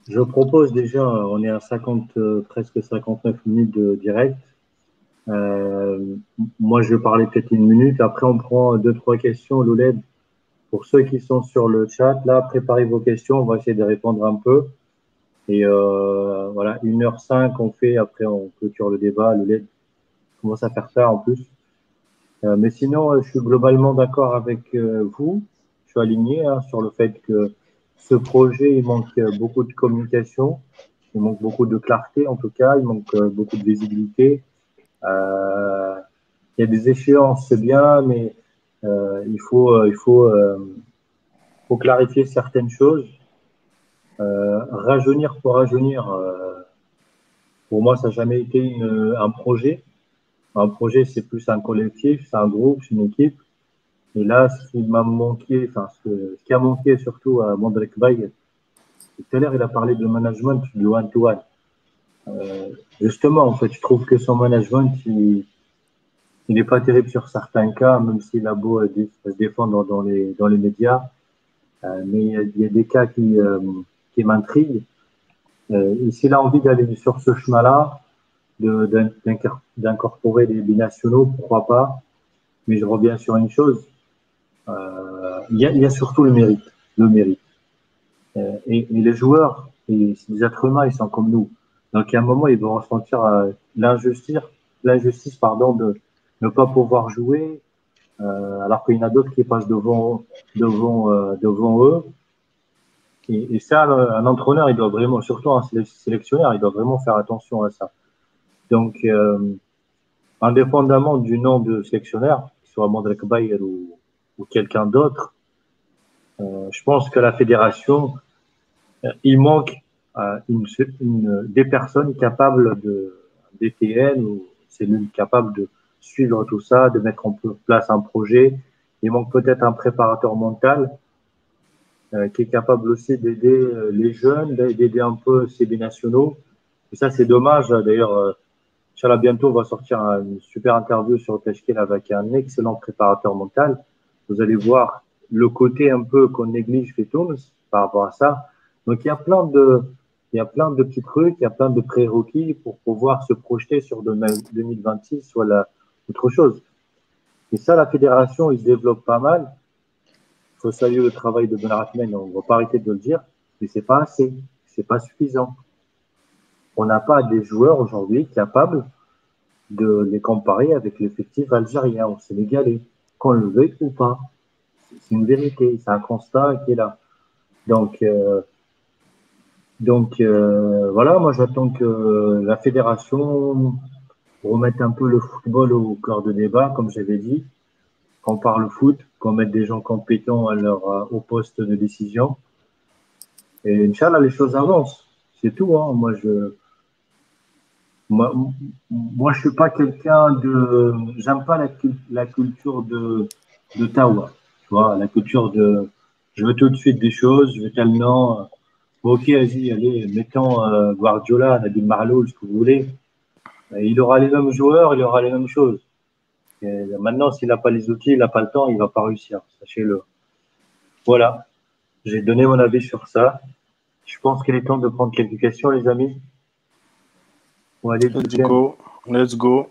Je propose déjà, on est à 50, presque 59 minutes de direct. Euh, Moi, je vais parler peut-être une minute. Après, on prend deux, trois questions, Louled. Pour ceux qui sont sur le chat, là, préparez vos questions. On va essayer de répondre un peu. Et voilà, 1h05, on fait. Après, on clôture le débat. Louled commence à faire ça en plus. Mais sinon, je suis globalement d'accord avec vous. Je suis aligné sur le fait que ce projet, il manque beaucoup de communication, il manque beaucoup de clarté en tout cas, il manque beaucoup de visibilité. Il y a des échéances, c'est bien, mais faut clarifier certaines choses. Rajeunir pour rajeunir, pour moi, ça n'a jamais été un projet. Un projet, c'est plus un collectif, c'est un groupe, c'est une équipe. Et là, ce qui m'a manqué, enfin, ce qui a manqué surtout à Mandrek Bay, tout à l'heure, il a parlé de management de one-to-one. Justement, en fait, je trouve que son management, il n'est pas terrible sur certains cas, même s'il a beau se défendre dans les médias. Mais il y a des cas qui m'intriguent. Et s'il a envie d'aller sur ce chemin-là, d'incorporer des binationaux, pourquoi pas. Mais je reviens sur une chose. Il y a surtout le mérite. Le mérite. Et les joueurs, et c'est des êtres humains, ils sont comme nous. Donc, il y a un moment, ils vont ressentir l'injustice, pardon, de ne pas pouvoir jouer, alors qu'il y en a d'autres qui passent devant eux. Et ça, un entraîneur, il doit vraiment, surtout un sélectionneur, il doit vraiment faire attention à ça. Donc, indépendamment du nom de sélectionneur, que ce soit Mandrek Bayer ou quelqu'un d'autre, je pense que la fédération, il manque des personnes capables de DTN ou cellules capables de suivre tout ça, de mettre en place un projet. Il manque peut-être un préparateur mental qui est capable aussi d'aider les jeunes, d'aider un peu ces binationaux. Et ça, c'est dommage. D'ailleurs, Inch'Allah, bientôt, on va sortir une super interview sur Tashkil avec un excellent préparateur mental. Vous allez voir le côté un peu qu'on néglige chez Toulouse par rapport à ça. Donc, il y a plein de petits trucs, il y a plein de prérequis pour pouvoir se projeter sur 2026, soit autre chose. Et ça, la fédération, il se développe pas mal. Il faut saluer le travail de Ben Rahman, on ne va pas arrêter de le dire, mais c'est pas assez, c'est pas suffisant. On n'a pas des joueurs aujourd'hui capables de les comparer avec l'effectif algérien ou sénégalais, qu'on le veuille ou pas. C'est une vérité, c'est un constat qui est là. Donc voilà, moi j'attends que la fédération remette un peu le football au cœur de débat, comme j'avais dit, qu'on parle foot, qu'on mette des gens compétents au poste de décision. Et Inch'Allah, les choses avancent. C'est tout. Hein. Moi, je suis pas quelqu'un de. J'aime pas la culture de Tawa. Tu vois, la culture de. Je veux tout de suite des choses, je veux tel nom. Ok, vas-y, allez, mettons Guardiola, Nabil Marloul, ce que vous voulez. Et il aura les mêmes joueurs, il aura les mêmes choses. Et maintenant, s'il n'a pas les outils, il n'a pas le temps, il va pas réussir. Sachez-le. Voilà. J'ai donné mon avis sur ça. Je pense qu'il est temps de prendre quelques questions, les amis. Bon, allez, Let's go.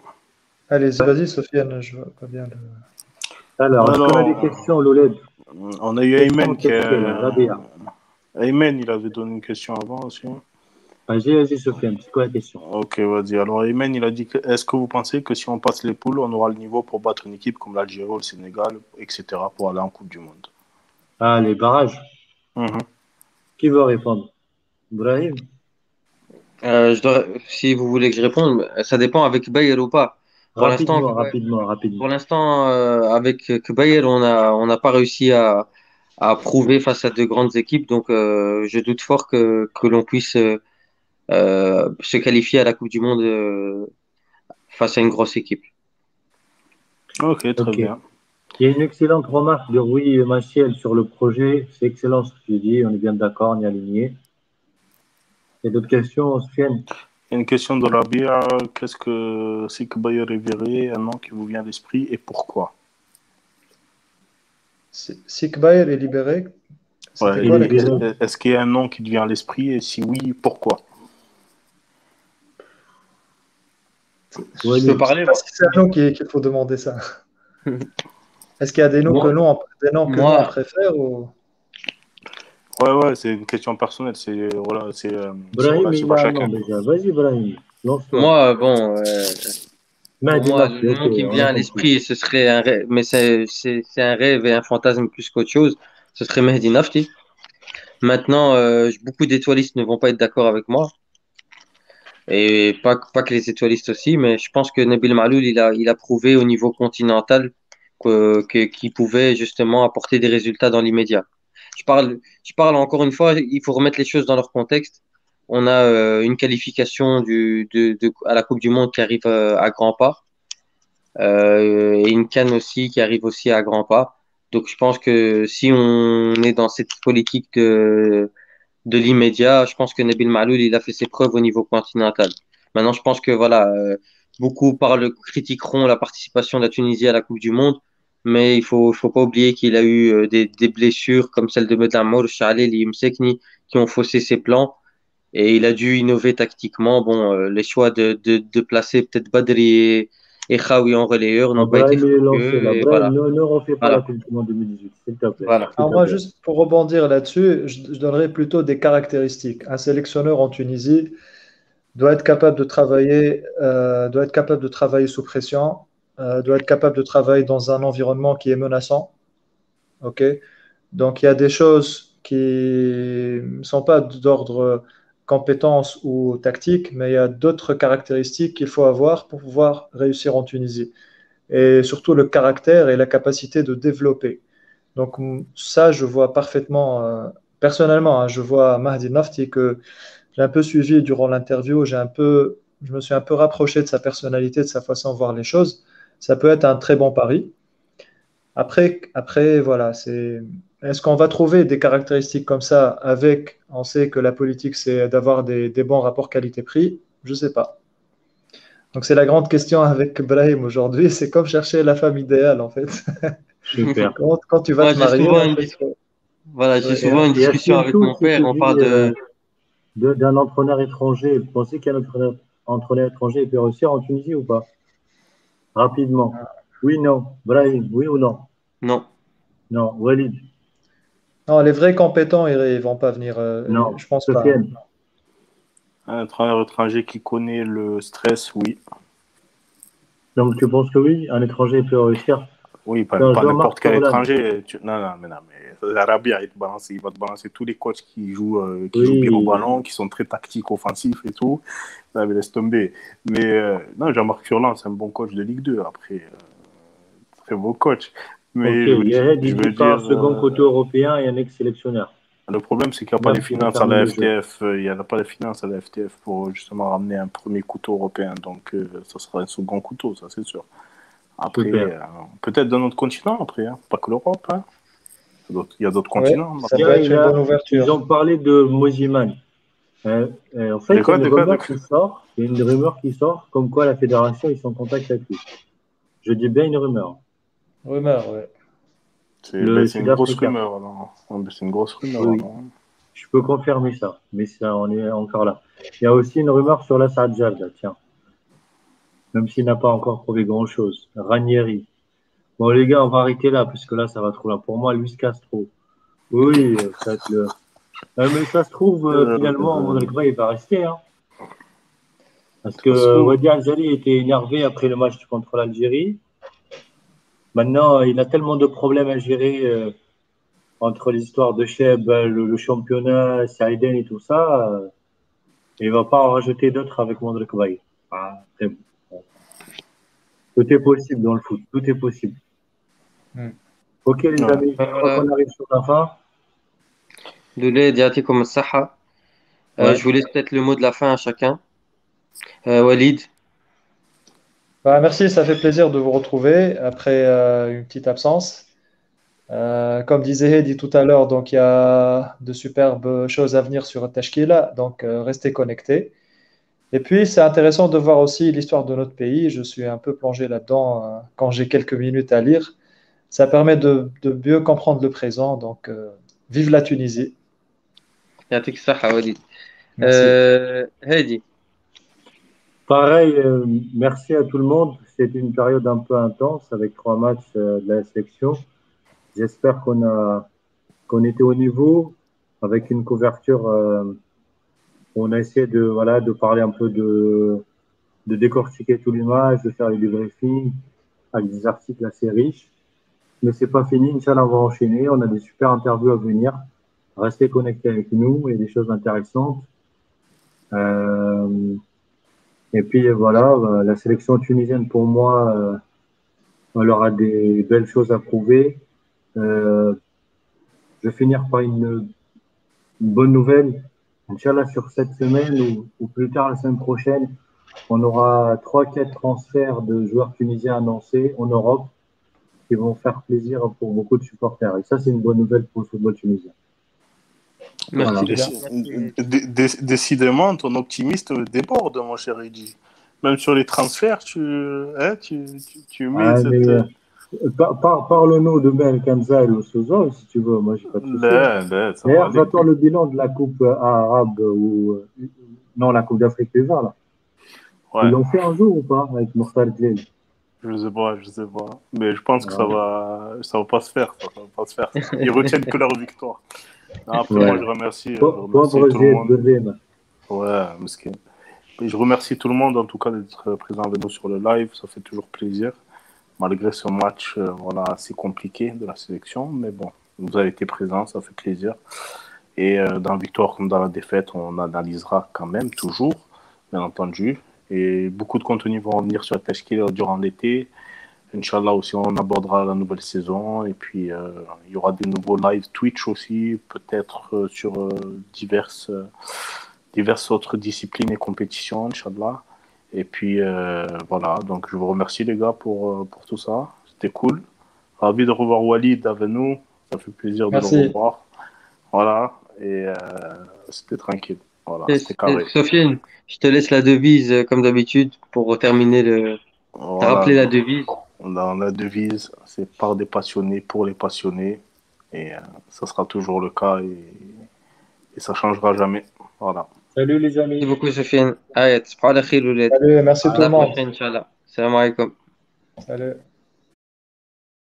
Allez, vas-y, Sofiane, je vois pas bien le. Alors, est-ce qu'on a des questions, Louled? On a eu Ayman Ayman, il avait donné une question avant aussi. Vas-y, Sofiane, c'est quoi la question? Ok, vas-y. Alors, Ayman, il a dit est-ce que vous pensez que si on passe les poules, on aura le niveau pour battre une équipe comme l'Algérie ou le Sénégal, etc., pour aller en Coupe du Monde? Ah, les barrages. Qui veut répondre? Brahim? Si vous voulez que je réponde, ça dépend avec Bayer ou pas. Rapidement. Pour l'instant, avec Bayer, on n'a pas réussi à prouver face à de grandes équipes. Donc, je doute fort que l'on puisse se qualifier à la Coupe du Monde face à une grosse équipe. Ok, très bien. Il y a une excellente remarque de Rui Machiel sur le projet. C'est excellent ce que tu dis. On est bien d'accord, on est aligné. Il y a d'autres questions, Sofiane? Il y a une question de Rabia. Qu'est-ce que c'est que Bayer est viré? Un nom qui vous vient à l'esprit et pourquoi? Sik Bayer est libéré. Ouais, Quoi, la question? est-ce qu'il y a un nom qui te vient à l'esprit et si oui, pourquoi? Je peux parler, moi. C'est un nom qu'il faut demander ça. Est-ce qu'il y a des noms que l'on préfère ou... Ouais, c'est une question personnelle. Brahim, il a un nom déjà. Vas-y, Brahim, lance-toi. Moi, bon, pour moi, le nom qui me vient à l'esprit, ce serait un rêve, mais c'est un rêve et un fantasme plus qu'autre chose. Ce serait Mehdi Nafti. Maintenant, beaucoup d'étoilistes ne vont pas être d'accord avec moi. Et pas que les étoilistes aussi, mais je pense que Nabil Maloul, il a prouvé au niveau continental qu'il pouvait justement apporter des résultats dans l'immédiat. Je parle encore une fois, il faut remettre les choses dans leur contexte. On a une qualification à la Coupe du Monde qui arrive à grands pas, et une CAN aussi qui arrive aussi à grands pas. Donc je pense que si on est dans cette politique de l'immédiat, je pense que Nabil Maloul, il a fait ses preuves au niveau continental. Maintenant, je pense que voilà, beaucoup critiqueront la participation de la Tunisie à la Coupe du Monde. mais il faut pas oublier qu'il a eu des blessures comme celle de Medlamor, Chalel et Msekni qui ont faussé ses plans. Et il a dû innover tactiquement. Bon, les choix de placer peut-être Badri et Khawi en relayeur Ah, n'ont pas été Brahim, il est lancé fructueux. là. Et Brahim, voilà, ne refais pas la voilà, Coupe du Monde 2018, s'il te plaît. voilà. S'il Alors te moi, plaît. juste pour rebondir là-dessus, je donnerais plutôt des caractéristiques. Un sélectionneur en Tunisie doit être capable de travailler sous pression, doit être capable de travailler dans un environnement qui est menaçant. Ok? Donc, il y a des choses qui ne sont pas d'ordre compétence ou tactique, mais il y a d'autres caractéristiques qu'il faut avoir pour pouvoir réussir en Tunisie. Et surtout le caractère et la capacité de développer. Donc, ça, je vois parfaitement, personnellement, hein, je vois Mahdi Nafti que j'ai un peu suivi durant l'interview, je me suis un peu rapproché de sa personnalité, de sa façon de voir les choses. Ça peut être un très bon pari. Après, voilà, est-ce qu'on va trouver des caractéristiques comme ça avec, on sait que la politique, c'est d'avoir des bons rapports qualité-prix? Je ne sais pas. Donc, c'est la grande question avec Brahim aujourd'hui. C'est comme chercher la femme idéale, en fait. Super. Quand tu vas Moi, te marier, en fait, j'ai ouais. souvent une Et discussion Yacine avec Tout, mon si père. tu On dis parle de. d'un entraîneur étranger, vous pensez qu'un entraîneur étranger peut réussir en Tunisie ou pas? Rapidement. Oui, non. Brahim, oui ou non? Non. Non. Walid, Non, les vrais compétents, ils ne vont pas venir. non. Je pense pas. Sofiane, Un entraîneur étranger qui connaît le stress, oui. donc tu penses que oui, un étranger peut réussir? Oui, Dans pas Jean-Marc n'importe quel Furlan. étranger. Non, non, mais l'Arabie, il va te balancer tous les coachs qui jouent bien au Oui, ballon, qui sont très tactiques, offensifs et tout. Non, mais laisse tomber. Mais non, Jean-Marc Furlan, c'est un bon coach de Ligue 2. Après, très beau coach. ok. Mais Yahed, je il dit veux pas un dire, second côté européen et un ex-sélectionneur. le problème, c'est qu'il n'y a pas les Même pour finances à fermer la le jeu. FTF. Il n'y a pas les finances à la FTF pour justement ramener un premier couteau européen. Donc, ça sera un second couteau, ça, c'est sûr. Après, Super. peut-être d'un autre continent, après, hein. Pas que l'Europe. Hein. Il y a d'autres Oui, continents ça maintenant. peut Tiens, être une bonne ils ouverture. ont parlé de Moziman. En fait, il y a une rumeur qui sort. Il y a une rumeur qui sort comme quoi la fédération, ils sont en contact avec lui. Je dis bien une rumeur. Rumeur, oui. Le C'est une grosse Sud-Africain. rumeur, alors. Ouais, c'est une grosse rumeur, Oui, alors. je peux confirmer ça, mais ça, on est encore là. Il y a aussi une rumeur sur la Jada, tiens, même s'il n'a pas encore prouvé grand-chose. Ranieri. Bon, les gars, on va arrêter là, parce que là, ça va trop là. Pour moi, Luis Castro. Oui, ça va être le. Mais ça se trouve, finalement, Mondragva, il va rester, hein. Parce Ça se que trouve. Wadi Al-Jali était énervé après le match contre l'Algérie. Maintenant, il a tellement de problèmes à gérer entre les histoires de Cheb, le championnat, Saïden et tout ça. Et il va pas en rajouter d'autres avec Mondragva. Ah, bon. Tout est possible dans le foot. Tout est possible. Hmm. Ok, les Ouais. amis, je crois qu'on arrive sur la fin. Doulé, Diatikum As-Saha. Ouais. Je vous laisse peut-être le mot de la fin à chacun. Walid. Bah, merci, ça fait plaisir de vous retrouver après une petite absence. Comme disait Hedi tout à l'heure, donc il y a de superbes choses à venir sur Tashkila, donc restez connectés. Et puis c'est intéressant de voir aussi l'histoire de notre pays. Je suis un peu plongé là-dedans quand j'ai quelques minutes à lire. Ça permet de mieux comprendre le présent. Donc vive la Tunisie. Diatik Saha, Walid. Merci. Hedi. Pareil, merci à tout le monde. C'était une période un peu intense avec 3 matchs de la sélection. J'espère qu'on était au niveau avec une couverture. On a essayé de parler un peu de décortiquer tous les matchs, de faire des débriefings avec des articles assez riches. Mais c'est pas fini. Inch'Allah, on va enchaîner. On a des super interviews à venir. Restez connectés avec nous. Il y a des choses intéressantes. Euh, et puis voilà, la sélection tunisienne pour moi, elle aura des belles choses à prouver. Euh, je vais finir par une bonne nouvelle. Inch'Allah, sur cette semaine ou plus tard la semaine prochaine, on aura 3-4 transferts de joueurs tunisiens annoncés en Europe qui vont faire plaisir pour beaucoup de supporters. Et ça, c'est une bonne nouvelle pour le football tunisien. Voilà. Merci, les gars. Décidément, ton optimisme déborde, mon cher Eddy. Même sur les transferts, tu mets Ah, mais, cette. Parle-nous de Ben Kanzai ou Souza, si tu veux. Moi, j'ai pas de souci. لا ça va D'ailleurs, aller. j'attends le bilan de la Coupe arabe ou non, la Coupe d'Afrique des Arts, là. Ils Ouais, l'ont fait un jour ou pas avec Mokhtar Dlil? je sais pas. Mais je pense que Ouais. ça va pas se faire. Ça va pas se faire. Ils retiennent que leur victoire. Non, après, moi, Ouais. je remercie tout le Zied monde. Berrina. Ouais, mesquin. Et je remercie tout le monde, en tout cas, d'être présent avec nous sur le live. Ça fait toujours plaisir, malgré ce match voilà, assez compliqué de la sélection. Mais bon, vous avez été présents, ça fait plaisir. Et dans la victoire comme dans la défaite, on analysera quand même, toujours, bien entendu. Et beaucoup de contenu vont venir sur la Tashkil durant l'été. Inch'Allah aussi, on abordera la nouvelle saison. Et puis, il y aura des nouveaux live Twitch aussi, peut-être sur diverses autres disciplines et compétitions, Inch'Allah. Et puis, voilà. Donc, je vous remercie, les gars, pour tout ça. C'était cool. Ravi de revoir Walid avec nous. Ça fait plaisir de le Merci. revoir. Voilà. Et c'était tranquille. Voilà, c'était carré. Sofiane, je te laisse la devise comme d'habitude pour terminer Voilà. rappeler la devise. Dans la devise, c'est par des passionnés, pour les passionnés. Et ça sera toujours le cas et ça changera jamais. Voilà. Salut les Merci amis. beaucoup, Sofiane. Allez, تصبحوا على خير ولاد. Salut, merci tout À le la monde. prochaine, Inch'Allah. Salam alaikum. Salut.